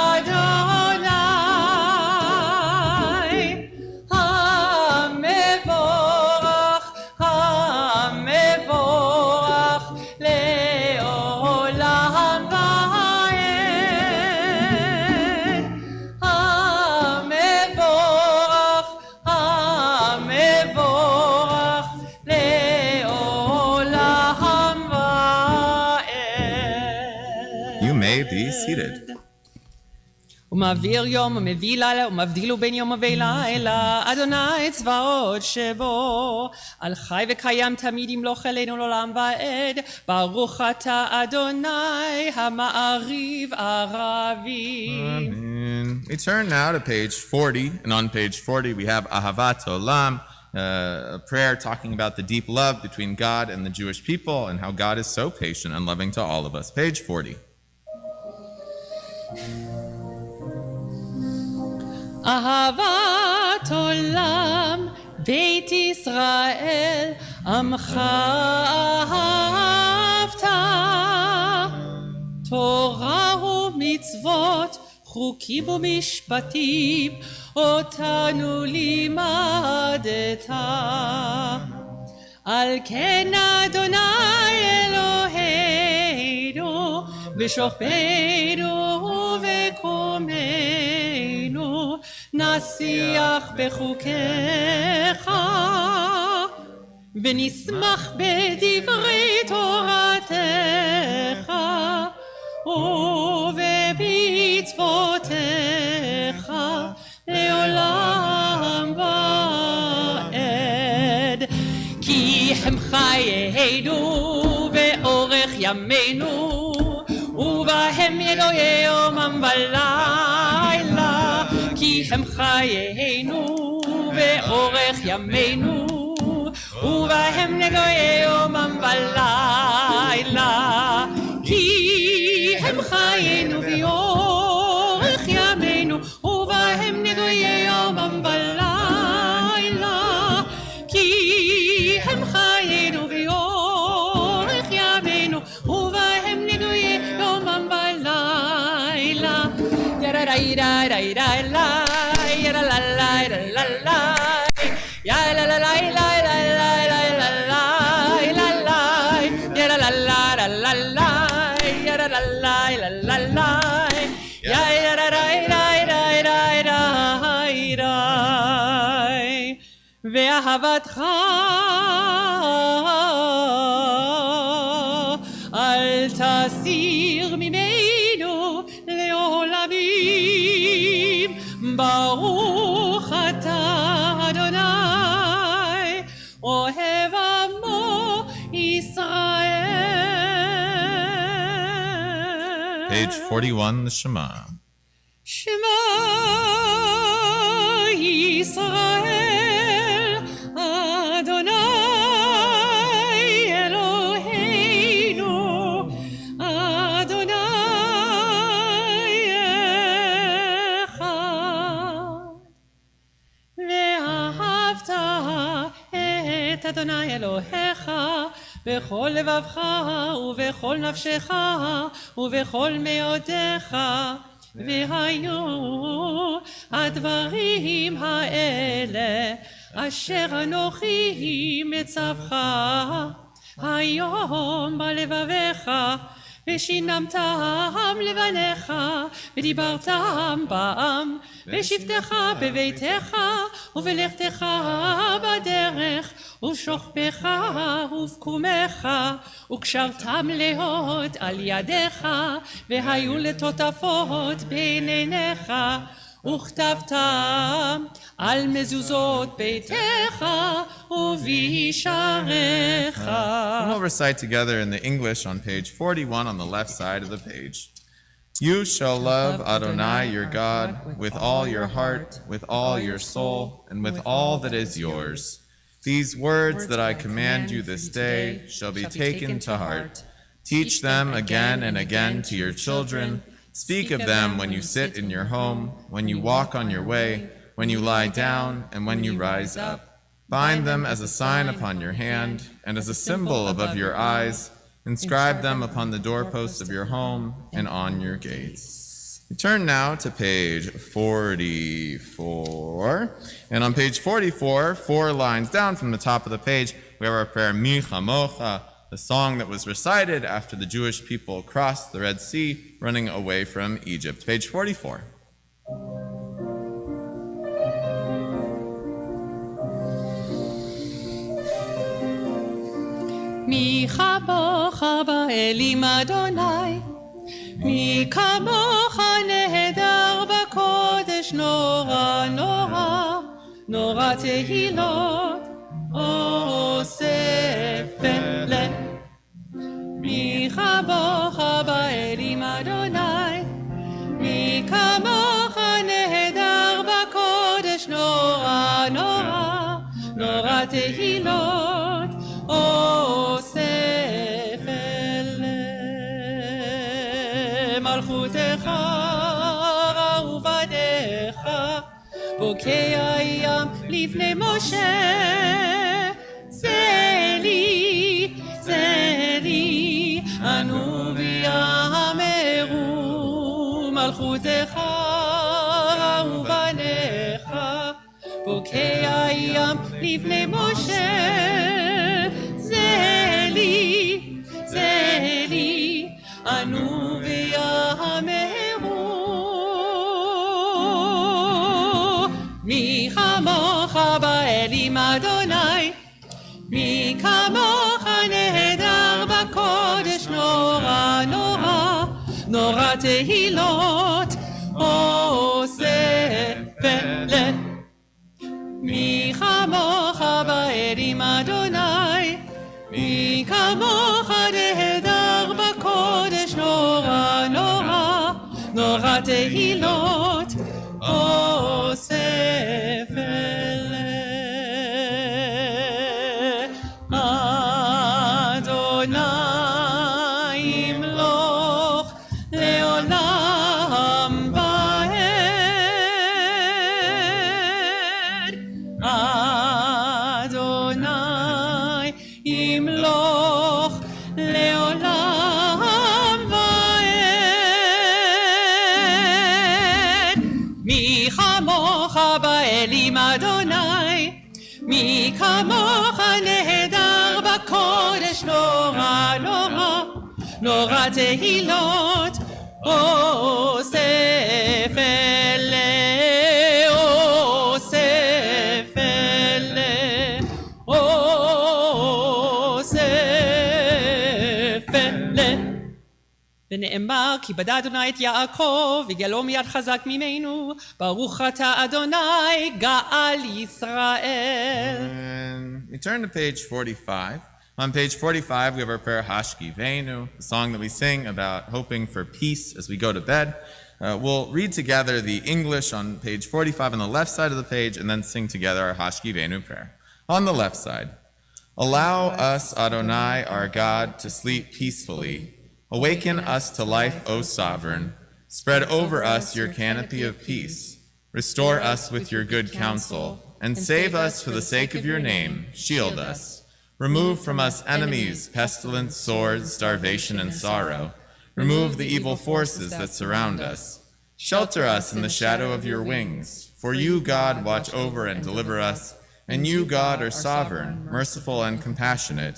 Speaker 3: אדוני המבורך, המבורך לעולם ועד. המבורך, המבורך לעולם ועד.
Speaker 1: You may be seated.
Speaker 3: ומעביר יום ומביא לילה ומבדילו בין יום ולילה, אדוני צבאות שבו, על חי וקיים תמיד ימלוך עלינו לעולם ועד. ברוך אתה אדוני המעריב ערבי.
Speaker 1: Amen. We turn now to page 40, and on page 40 we have Ahavat Olam, a prayer talking about the deep love between God and the Jewish people and how God is so patient and loving to all of us. Page 40.
Speaker 3: אהבת עולם בית ישראל עמך אהבת, תורה ומצוות חוקים ומשפטים אותנו לימדת. על כן אדוני אלוהינו בשוכבנו ובקומנו נשיח בחוקיך ונשמח בדברי תורתך ובמצוותיך לעולם ועד. כי הם חיינו ואורך ימינו ובהם ינויה יומם ולילה. כי הם חיינו ואורך ימינו ובהם ינויה יומם ולילה. כי הם חיינו ואורך ימינו ובהם ינויה יומם ולילה. כי הם חיינו ואורך ימינו ובהם נגויה יומם ולילה. ירא-לה-לה-לה-לה, ירא-לה-לה-לה-לה-לה, ירא-לה-לה-לה-לה-לה-לה, ירא-לה-לה-לה-לה-לה, ירא-לה-לה-לה-לה-לה, ירא-לה-לה-לה-לה-לה. ואהבתך אל תסיר ממנו לעולמים. ברוך אתה אדוני אוהב עמו ישראל.
Speaker 1: Page 41, the Shema.
Speaker 3: שמע ישראל אדוני אלוהינו אדוני אחד. ואהבת את אדוני אלוהיך בכל לבבך ובכל נפשך ובכל מאודיך. והיו הדברים האלה אשר אנוכי מצווך היום בלבביך ושינמתם לבניך, ודיברתם בעם, בשבתך בביתך, ובלכתך בדרך, ובשוכבך ובקומך, וקשרתם להוד על ידיך, והיו לטוטפות בין עיניך, וכתבתם על מזוזות ביתך ובישעריך.
Speaker 1: And we'll recite together in the English on page 41 on the left side of the page. You shall love Adonai your God with all your heart, with all your soul, and with all that is yours. These words that I command you this day shall be taken to heart. Teach them again and again to your children. Speak of them when you sit in your home, when you walk on your way, when you lie down, and when you rise up. Bind them as a sign upon your hand, and as a symbol above your eyes. Inscribe them upon the doorposts of your home and on your gates. We turn now to page 44. And on page 44, 4 lines down from the top of the page, we have our prayer, Mi Chamocha, the song that was recited after the Jewish people crossed the Red Sea, running away from Egypt. Page 44.
Speaker 3: מי כמוך באלים אדוני, מי כמוך נהדר בקודש, נורא נורא נורא תהילות עושה פלא. מי כמוך באלים אדוני, מי כמוך נהדר בקודש, נורא נורא נורא תהילות עושה פלא. מלכותך ובניך, בוקע ים לפני משה. זה לי, זה לי, אנו ויאמרו. מלכותך ובניך, בוקע ים לפני משה. זה לי, אנו ויאמרו. מי כמוך באלים אדוני, מי כמוך נהדר בקודש, נורא נורא נורא תהילות עושה פלא. מי כמוך באלים אדוני, מי כמוך נהדר בקודש, נורא נורא נורא תהילות עושה פלא. אדוני ימלוך לעולם ועד. אדוני ימלוך לעולם ועד. מי כמוך באלים אדוני, מי כמוך נהדר בקודש, נורא נורא נורא תהילות עושה פלא, עושה פלא, עושה פלא. ונאמר כי בדה אדוני את יעקב, וגאלו מיד חזק ממנו. ברוך אתה אדוני גאל ישראל.
Speaker 1: And we turn to page 45. On page 45, we have our prayer Hashkivenu, the song that we sing about hoping for peace as we go to bed. We'll read together the English on page 45 on the left side of the page, and then sing together our Hashkivenu prayer. On the left side, allow us, Adonai, our God, to sleep peacefully. Awaken us to life, O Sovereign. Spread over us your canopy of peace. Restore us with your good counsel, and save us for the sake of your name. Shield us. Remove from us enemies, pestilence, swords, starvation, and sorrow. Remove the evil forces that surround us. Shelter us in the shadow of your wings. For you, God, watch over and deliver us, and you, God, are sovereign, merciful, and compassionate.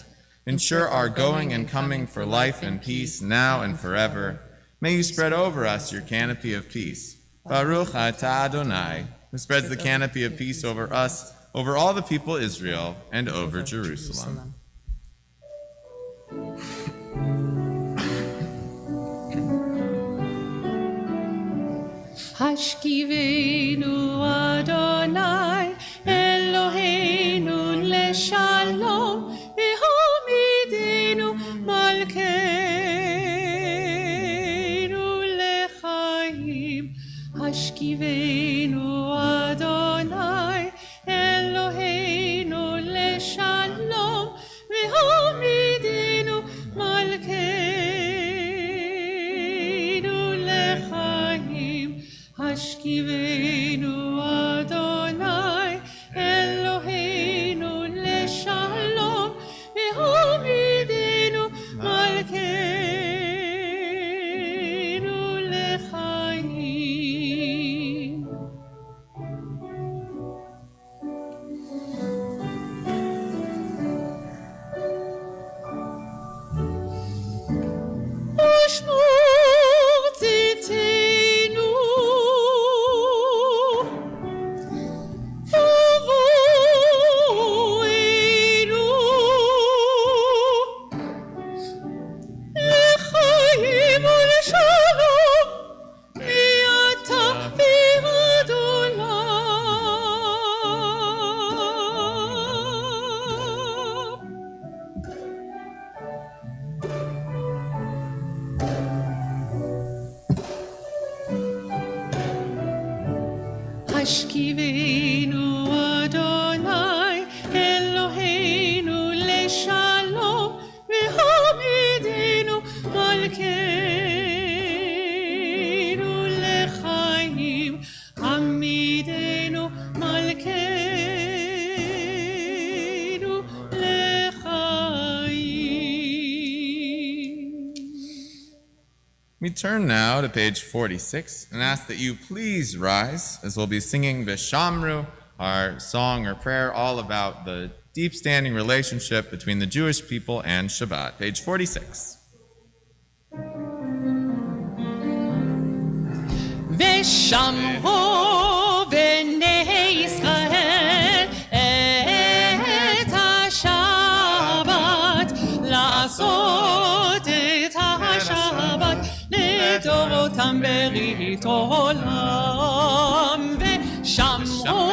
Speaker 1: Ensure our going and coming for life and peace now and forever. May you spread over us your canopy of peace. Baruch atah Adonai, who spreads the canopy of peace over us, over all the people Israel, and over Jerusalem.
Speaker 3: השכיבנו אדוני אלוהינו לשלום והעמידנו מלכנו לחיים. השכיבנו אדוני אלוהינו לשלום והעמידנו מלכנו לחיים. השכיבנו אדוני אלוהינו לשלום והעמידנו מלכנו לחיים. ושמור צאתנו ובואנו לחיים ולשלום מעתה ועד עולם. השכיבנו אדוני אלוהינו לשלום והעמידנו מלכנו לחיים. עמידנו מלכנו לחיים.
Speaker 1: We turn now to page 46 and ask that you please rise as we'll be singing Vishamru, our song or prayer all about the deep standing relationship between the Jewish people and Shabbat. Page 46.
Speaker 3: ושמרו בני ישראל את השבת לעשות את השבת לדורותם ברית עולם. ושמרו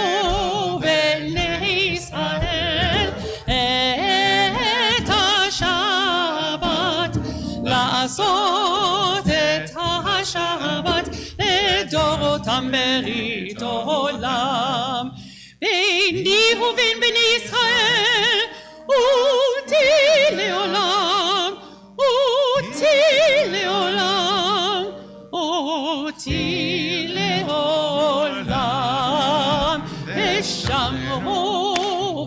Speaker 3: בני ישראל את השבת לעשות את השבת לדורותם ברית עולם. ביני ובין בני ישראל אותי לעולם, אותי לעולם, אותי לעולם. ושמרו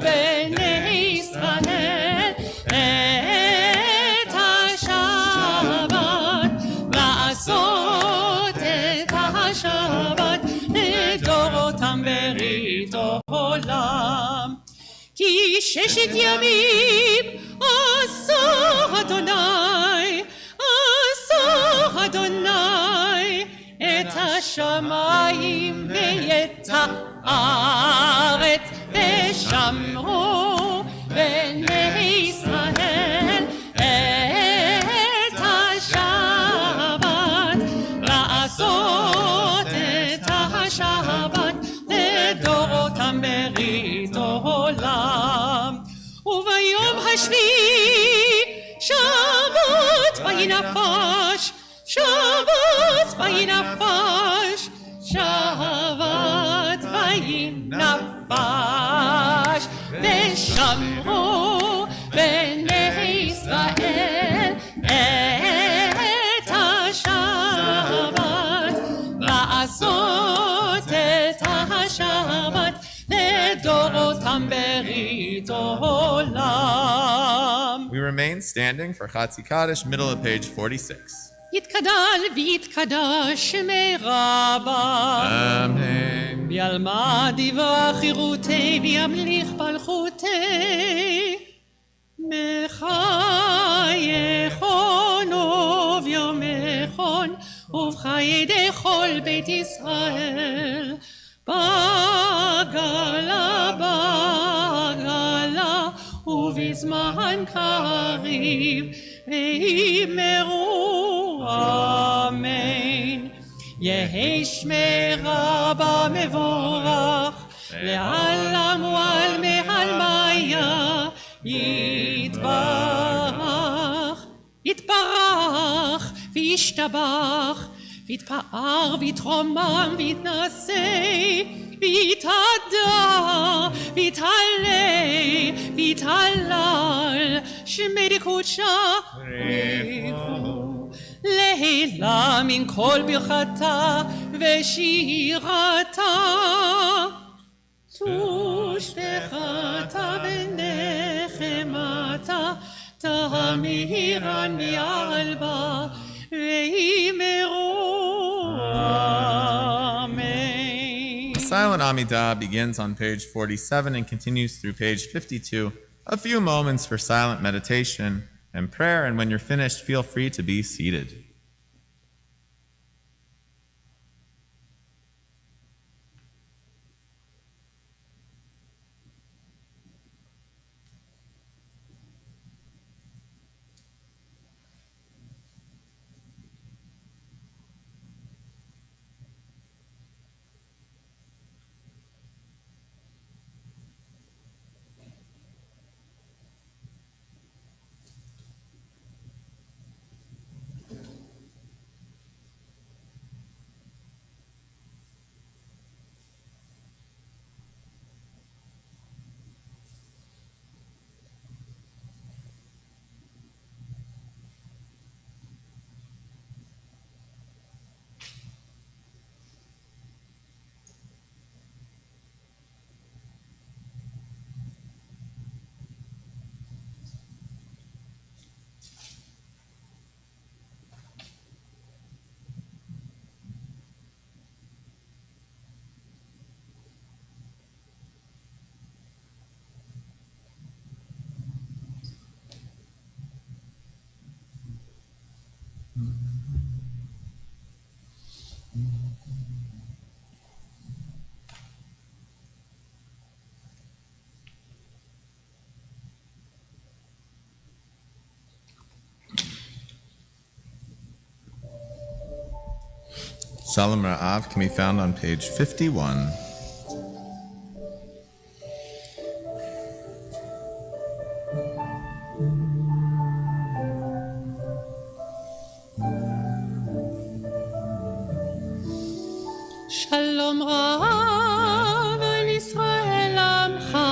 Speaker 3: בני ישראל את השבת לעשות את השבת לדורותם ברית עולם. כי ששת ימים עשה אדוני, עשה אדוני את השמיים ואת הארץ. ושמרו בני ישראל את השבת לעשות את השבת לדורותם ברית עולם. וביום השביעי שבת וינפש, שבת וינפש, שבת וינפש. ושמרו בני ישראל את השבת לעשות את השבת לדורותם ברית עולם.
Speaker 1: We remain standing for Chatzi Kaddish, middle of page 46.
Speaker 3: יתקדל ויתקדש מרבה,
Speaker 1: Amen.
Speaker 3: וילמד דברי חירותי וימליך מלכותי. מחייכון וביומכון ובחיי דכל בית ישראל בגלה ובזמן קריב ואמרו אמן. יהי שמרה במבורך לעלם ועל מעלמיה יתברך וישתבח ויתפאר ויתרומם ויתנשא ויתהדר ויתהלל ויתהלל שמי קודשה להילה מן כל ברכתה ושירתה תושבחתה ונחמתה תמירן מעל בה ואמרו אמן.
Speaker 1: The silent Amidah begins on page 47 and continues through page 52. A few moments for silent meditation and prayer, and when you're finished, feel free to be seated. Shalom Ra'av can be found on page 51.
Speaker 3: Shalom Ra'av al Yisrael Amcha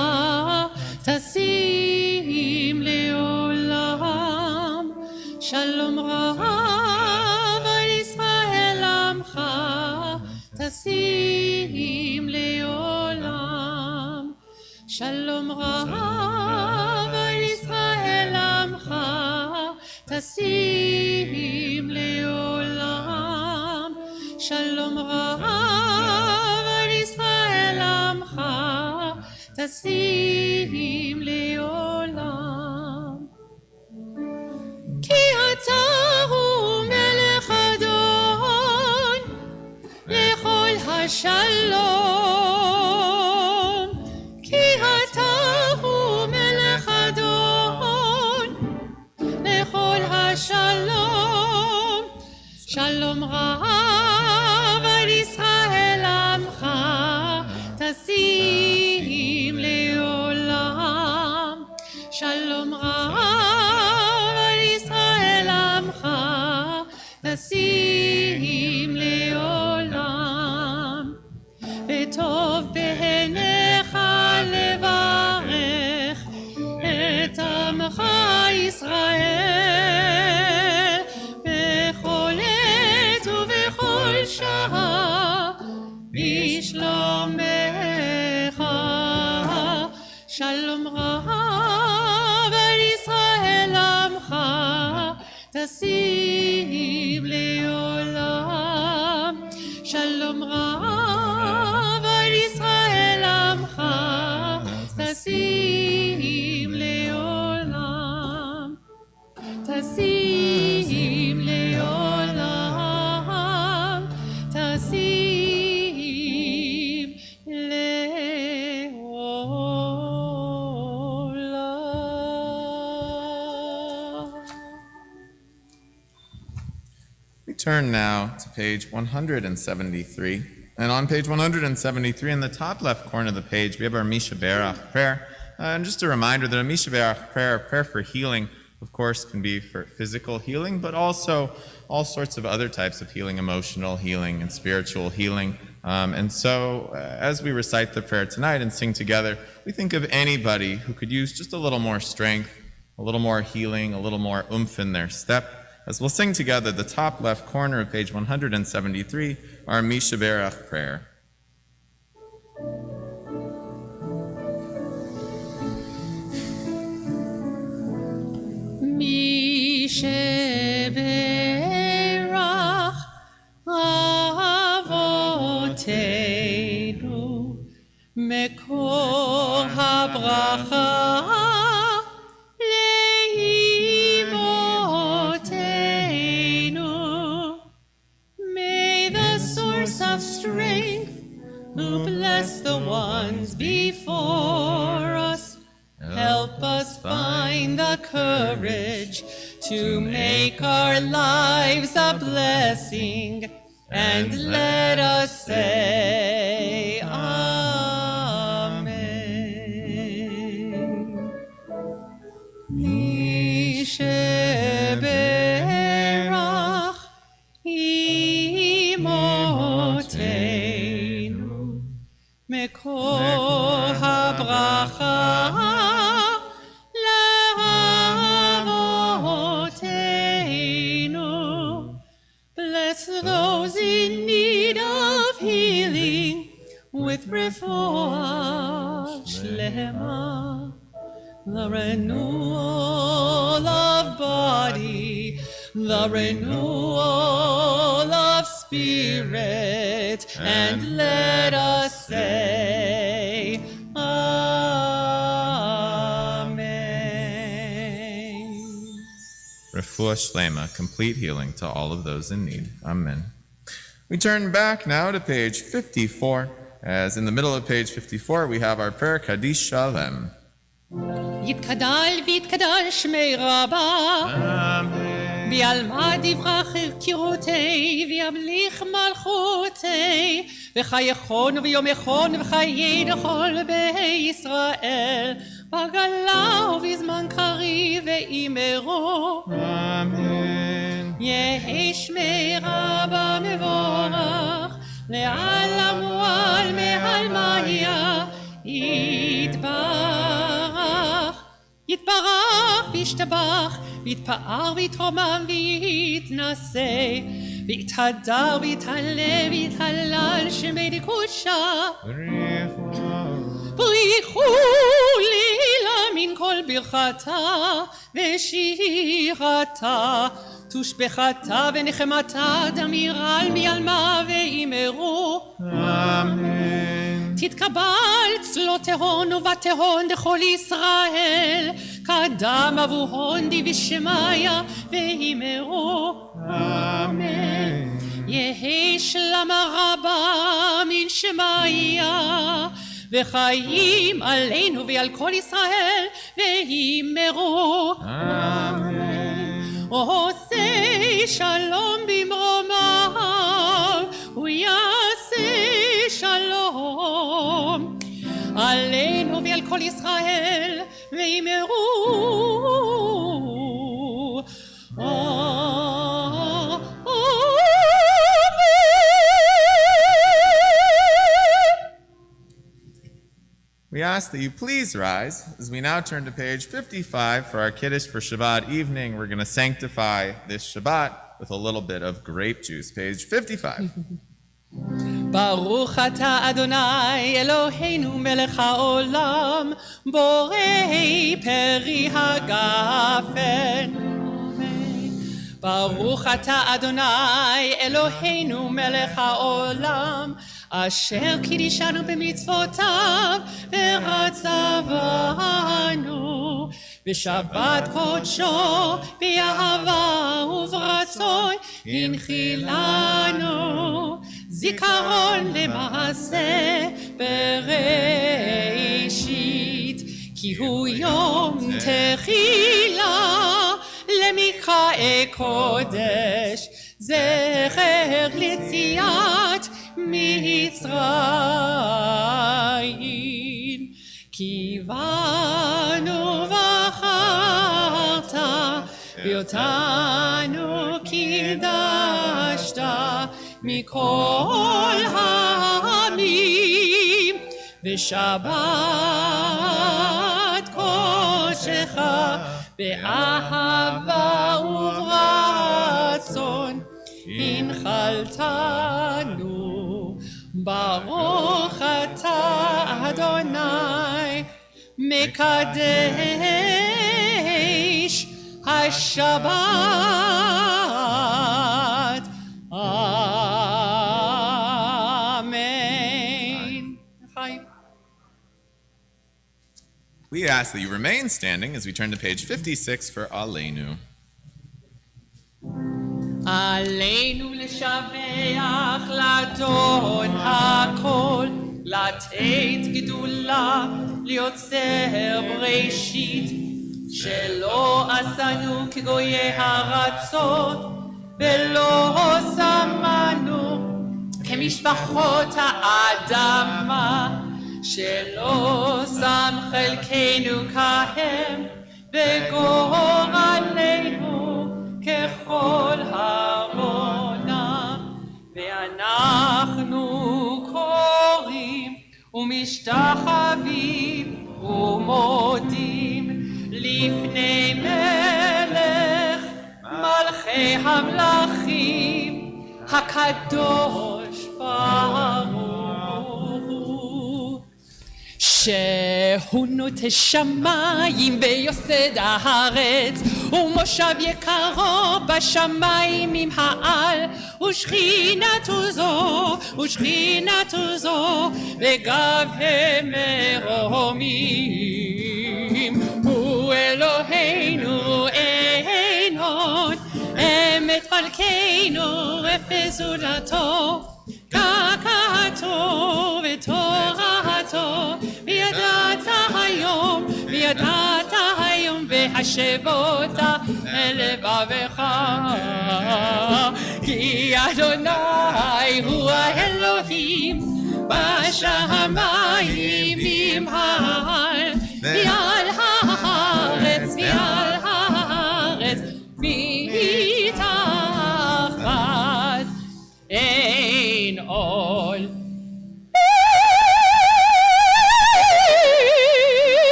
Speaker 3: Tasim Leolam. Shalom Ra'av al Yisrael Amcha Tasim Leolam. Shalom Ra'av al Yisrael Amcha Tasim Leolam. Shalom Ra'av al Yisrael Amcha Tasim Leolam. Ki ata hu melech adon lechol hashalom. Ki ata hu melech adon lechol hashalom. Shalom Ra'av al Yisrael Amcha Tasim Leolam. Shalom Ra'av al Yisrael Amcha Tasim Leolam. V'tov b'einecha levarech et Amcha Yisrael b'chol עת ובכל שעה בשלומך. שלום רב על ישראל עמך תשים לעולם.
Speaker 1: We turn now to page 173. And on page 173, in the top left corner of the page, we have our Misha Berach prayer. And just a reminder that a Misha Berach prayer for healing, of course, can be for physical healing, but also all sorts of other types of healing, emotional healing and spiritual healing. And so as we recite the prayer tonight and sing together, we think of anybody who could use just a little more strength, a little more healing, a little more oomph in their step. As we'll sing together, the top left corner of page 173, our Misha Berach prayer.
Speaker 3: Misha Berach Avotenu Mekor HaBracha of strength, who bless the ones before us, help us find the courage to make our lives a blessing, and let us say Amen. Misha Berach Imotenu Mekor HaBracha L'Avotenu. Bless those in need of healing with refuah shlema, the renewal of body, the renewal of spirit, and let us say Amen.
Speaker 1: Refuah Shlema, complete healing to all of those in need. Amen. We turn back now to page 54. As in the middle of page 54, we have our prayer, Kaddish Shalem.
Speaker 3: יתקדל ויתקדל שמי רבה, בעלמא דברך הכירותי, וימליך מלכותי, וחייכון ויומכון וחיי לכל בישראל, בגלה ובזמן קריב ואימרו.
Speaker 1: Amen.
Speaker 3: יהי שמי רבה מבורך, לעלם ועל מעלמיה, יתברך, יתברך וישתבח, ויתפאר ויתרומם ויתנשא, ויתהדר ויתעלה ויתהלל שמי דקודשה. בריחו לילה מן כל ברכתה ושירתה, תושבחתה ונחמתה, דמירה על מעלמה ואימרו.
Speaker 1: Amen.
Speaker 3: תתקבל צלותיהון ובתיהון דכל ישראל, קדם אבוהון די ושמיה ואימרו.
Speaker 1: Amen.
Speaker 3: יהי שלמה רבה מן שמיה, וחיים עלינו ועל כל ישראל ואימרו.
Speaker 1: Amen.
Speaker 3: עושה שלום במרומיו, הוא יעשה שלום עלינו ועל כל ישראל ואימרו.
Speaker 1: We ask that you please rise as we now turn to page 55 for our Kiddush for Shabbat evening. We're going to sanctify this Shabbat with a little bit of grape juice. Page 55.
Speaker 3: ברוך אתה אדוני אלוהינו מלך העולם, בורא פרי הגפן. ברוך אתה אדוני אלוהינו מלך העולם, אשר קידשנו במצוותיו ורצה בנו בשבת קודשו באהבה וברצוי הנחילנו, זיכרון למעשה בראשית, כי הוא יום תחילה למקראי קודש, זכר ליציאת מצרים. כי בנו בחרת, ואותנו קידשת מכל העמים, ושבת קודשך באהבה וברצון הנחלתנו. ברוך אתה אדוני מקדש השבת. Amen.
Speaker 1: We ask that you remain standing as we turn to page 56 for Aleinu.
Speaker 3: עלינו לשבח לאדון הכל, לתת גדולה ליוצר בראשית, שלא עשנו כגויי הארצות, ולא שמנו כמשפחות האדמה, שלא שם חלקנו כהם, וגורלנו ככל המונה. ואנחנו קוראים ומשתחווים ומודים לפני מלך מלכי המלכים הקדוש ברוך הוא, שהוא נוטה שמיים ויוסד הארץ, ומושב יקרו בשמיים עם העל, ושכינתו זו וגב הם מרומים. הוא אלוהינו אין עוד, אמת מלכנו אפס זולתו, קקתו ותורתו, וידעת היום והשבות אל לבבך. כי אדוני הוא האלוהים בשמיים ממעל, ועל הארץ מתחת אין עול.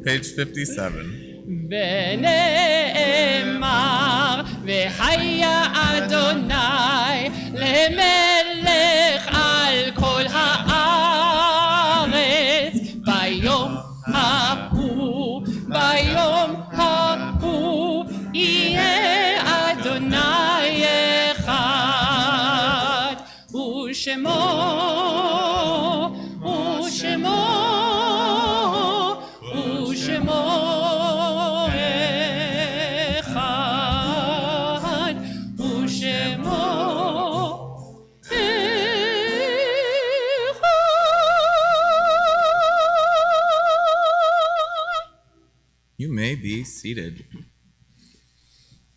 Speaker 1: Page 57.
Speaker 3: ונאמר והיה אדוני למלך על כל הארץ, ביום ההוא יהיה אדוני אחד, ושמו אחד, ושמו
Speaker 1: You may be seated.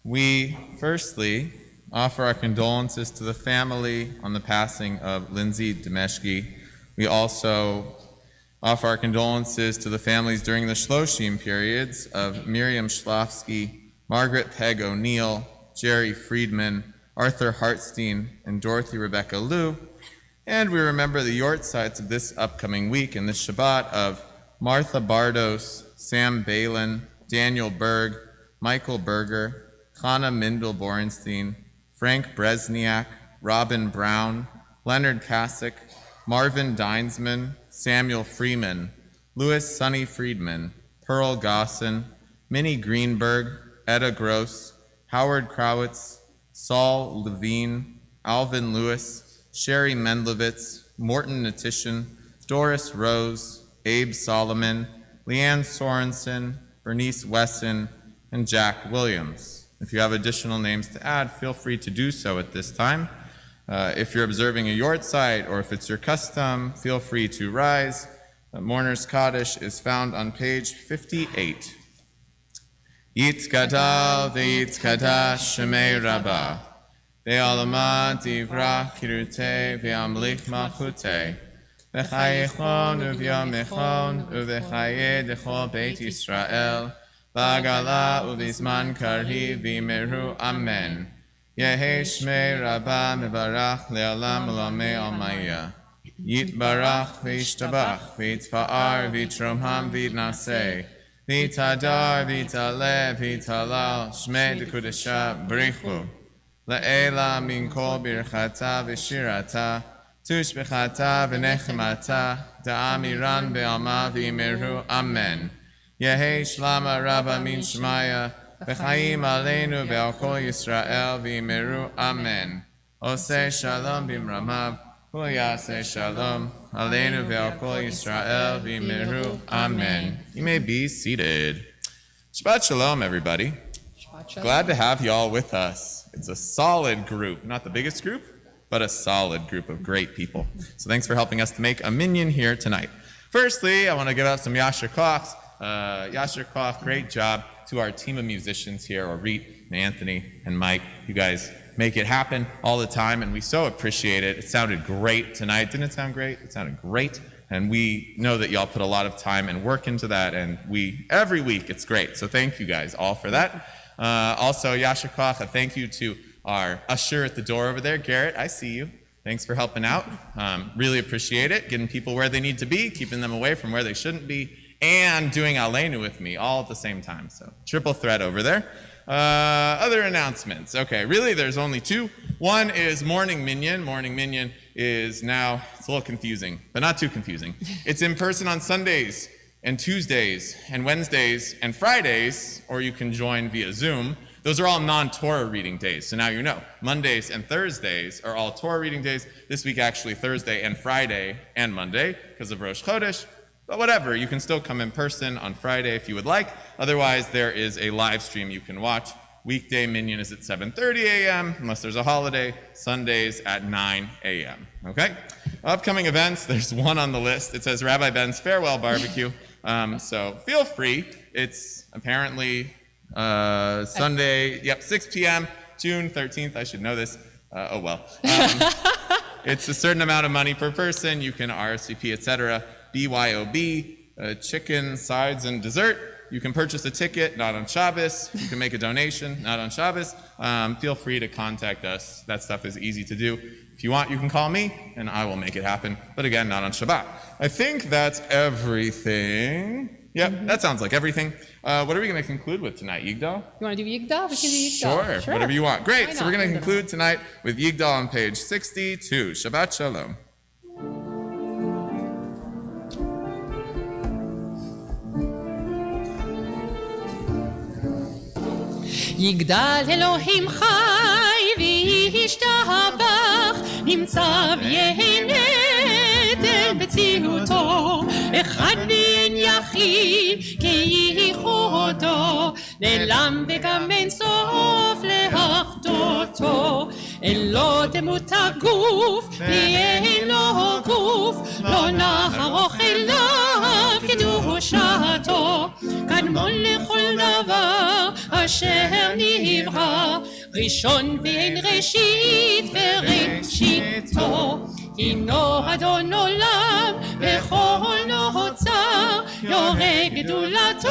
Speaker 1: We firstly offer our condolences to the family on the passing of Lindsay Demeshki. We also offer our condolences to the families during the Shloshim periods of Miriam Schlafsky, Margaret Peg O'Neill, Jerry Friedman, Arthur Hartstein, and Dorothy Rebecca Liu. And we remember the yortzites of this upcoming week and this Shabbat of Martha Bardos, Sam Balin, Daniel Berg, Michael Berger, Chana Mindel-Borenstein, Frank Bresniak, Robin Brown, Leonard Kasich, Marvin Dinesman, Samuel Freeman, Louis Sonny Friedman, Pearl Gosson, Minnie Greenberg, Etta Gross, Howard Krowitz, Saul Levine, Alvin Lewis, Sherry Mendlovitz, Morton Natishan, Doris Rose, Abe Solomon, Leanne Sorensen, Bernice Wesson, and Jack Williams. If you have additional names to add, feel free to do so at this time. If you're observing a yortzeit or if it's your custom, feel free to rise Mourner's Kaddish is found on page 58. Yitzkadal v'yitzkadash shemei rabbah, ve'alama divra kirute ve'amlich malchute, ve'chayichon u'vyamechon u've'chaye dechol beit Yisrael, v'agala u'vizman karhi v'meru amen. Yehe shmei rabbah mevarach le'alam u'lamei almaya. Yitbarach v'yishtabach v'yitfa'ar v'yitromham v'yitnaseh. V'tadar v'tale v'talal shmei dekudesha brichu le'ela min kol birchata v'shirata tushbechata v'nechemata da'amiran be'alma v'yimeru amen. Yehi shlama rabba min shmaya v'chaim aleinu ve'al kol Yisrael v'yimeru amen. Oseh shalom b'mramav Yaseh shalom aleinu ve'al kol Yisrael v'yimeru amen. You may be seated. Shabbat shalom, everybody.
Speaker 3: Shabbat shalom.
Speaker 1: Glad to have you all with us. It's a solid group, not the biggest group, but a solid group of great people. So thanks for helping us to make a minyan here tonight. Firstly, I want to give out some Yasher Kochs. Yasher Koch, great job to our team of musicians here, Orit and Anthony and Mike. You guys make it happen all the time, and we so appreciate it. It sounded great tonight. Didn't it sound great? It sounded great, and we know that y'all put a lot of time and work into that, and every week it's great. So thank you guys all for that. Also, Yasher Koch, a thank you to our usher at the door over there, Garrett. I see you. Thanks for helping out. Really appreciate it, getting people where they need to be, keeping them away from where they shouldn't be, and doing Aleinu with me all at the same time. So triple threat over there. Other announcements. Okay, really there's only two. One is Morning Minyan. Morning Minyan is now, it's a little confusing, but not too confusing. It's in person on Sundays and Tuesdays and Wednesdays and Fridays, or you can join via Zoom. Those are all non-Torah reading days, so now you know. Mondays and Thursdays are all Torah reading days. This week actually Thursday and Friday and Monday because of Rosh Chodesh. But whatever, you can still come in person on Friday if you would like. Otherwise, there is a live stream you can watch. Weekday minyan is at 7:30 a.m., unless there's a holiday. Sundays at 9 a.m., okay? Upcoming events, there's one on the list. It says Rabbi Ben's Farewell Barbecue. So feel free. It's apparently Sunday, 6 p.m., June 13th. I should know this. Oh, well. It's a certain amount of money per person. You can RSVP, etc. BYOB, chicken, sides, and dessert. You can purchase a ticket, not on Shabbos. You can make a donation, not on Shabbos. Feel free to contact us. That stuff is easy to do. If you want, you can call me, and I will make it happen. But again, not on Shabbat. I think that's everything. Yep, that sounds like everything. What are we going to conclude with tonight, Yigdal?
Speaker 3: You want to do Yigdal? We can do Yigdal.
Speaker 1: Sure, whatever you want. Great,
Speaker 3: Why
Speaker 1: so we're
Speaker 3: not?
Speaker 1: going to conclude tonight with Yigdal on page 62. Shabbat Shalom.
Speaker 3: יגדל אלוהים חי וישתבח, נמצא ויהנד אל מציאותו, אחד ואין יחיד כייחודו, נעלם וגם אין סוף לאחדותו. אין לו דמות הגוף ואין לו גוף, לא נערוך אליו קדושתו, קדמון לכל דבר אשר נברא, ראשון ואין ראשית וראשיתו. הינו אדון עולם וכל נוצר, יורה גדולתו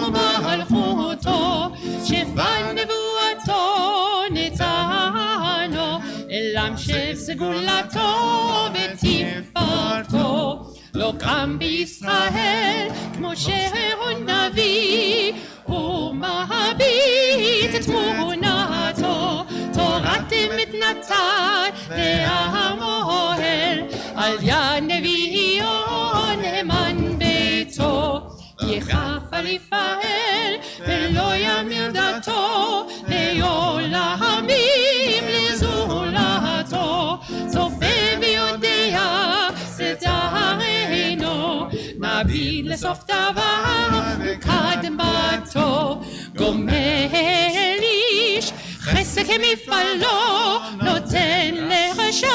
Speaker 3: ומלכותו, שפע נבואתו נתנו, עולם שסגולתו ותפארתו. לא קם בישראל כמו שהוא נביא, הוא מביט את תמונתו, תורת אמת נתן לעם אוהל, על יד נביאו נאמן ביתו. יחף על יפעל ולא ימיר דתו, לעולמים לזולתו, צופה ויודע שדרנו, נביט לסוף דבר וקדמתו. גומל איש חסד כמפעלו, נותן לרשע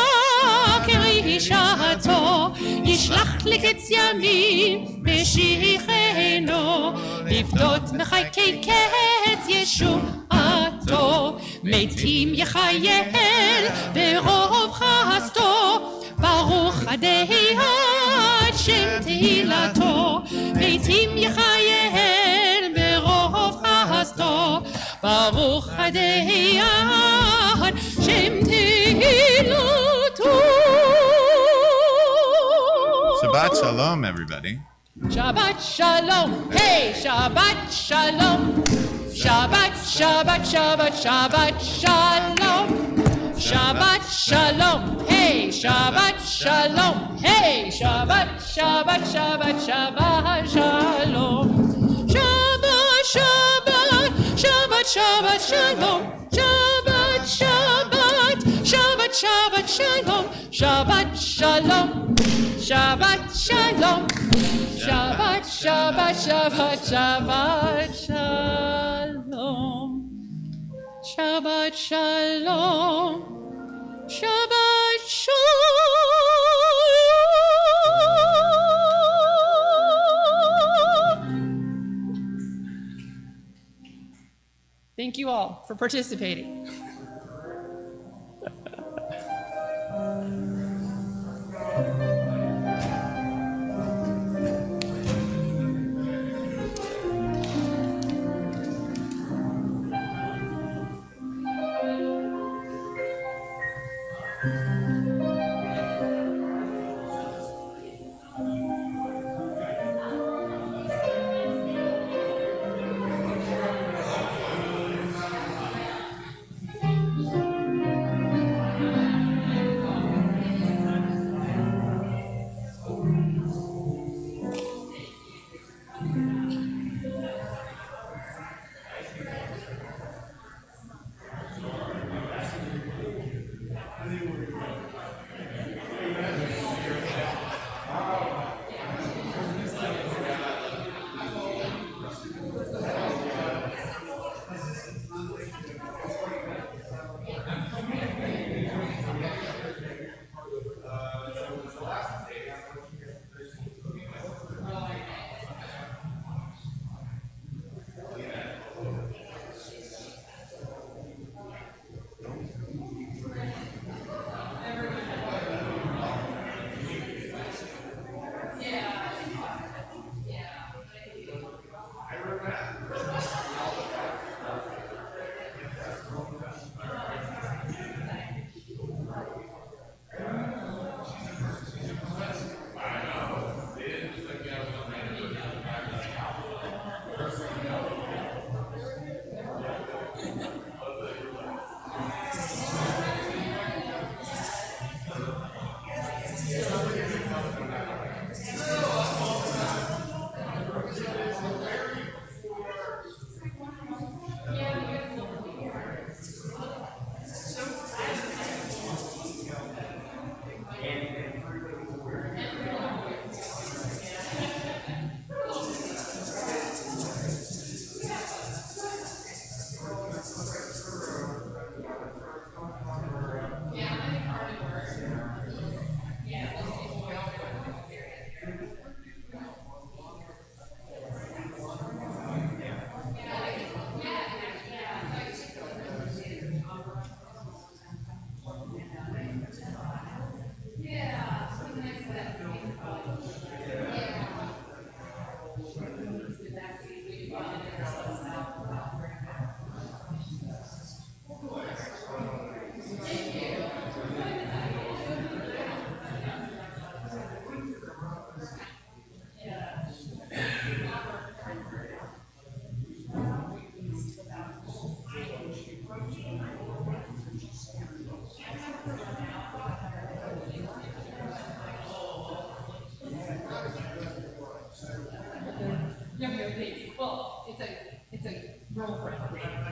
Speaker 3: כרישתו, איש נשלח לקץ ימים משיחנו, לפדות מחכה קץ ישועתו, מתים יחייל ברוב חסדו, ברוך אדהי עד שם תהילתו, מתים יחייל ברוב חסדו, ברוך אדהי עד שם תהילתו.
Speaker 1: Shabbat Shalom, everybody.
Speaker 3: Shabbat Shalom, hey, Shabbat Shalom. Shabbat, Shabbat, Shabbat, Shabbat Shalom. Shabbat Shalom, hey, Shabbat Shalom, hey, Shabbat, Shabbat, Shabbat, Shabbat Shalom. Shabbat, Shabbat, Shabbat, Shabbat Shalom. Shabbat, Shabbat, Shabbat, Shabbat Shalom. Shabbat Shalom. Shabbat Shalom. Shabbat, Shabbat, Shabbat, Shabbat Shalom. Shabbat Shalom. Shabbat Shalom. Thank you all for participating.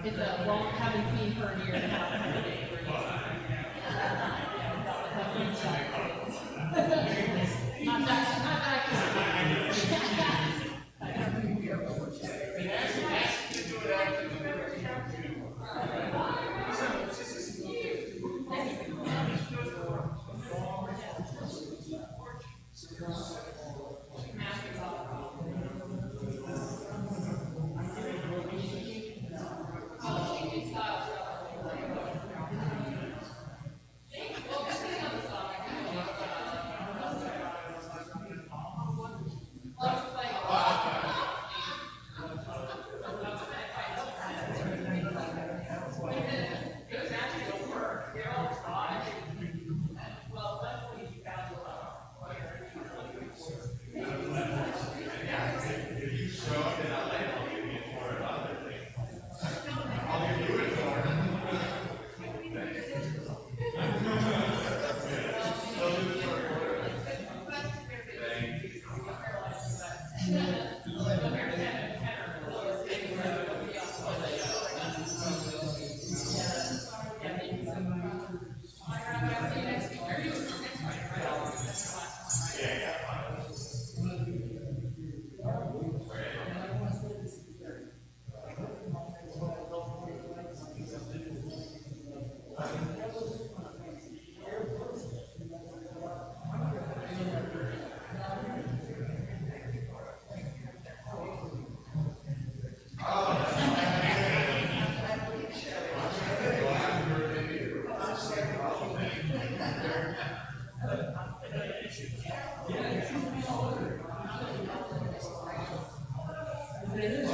Speaker 3: It's a long, haven't seen her in a year and a half. Not that
Speaker 2: Because It is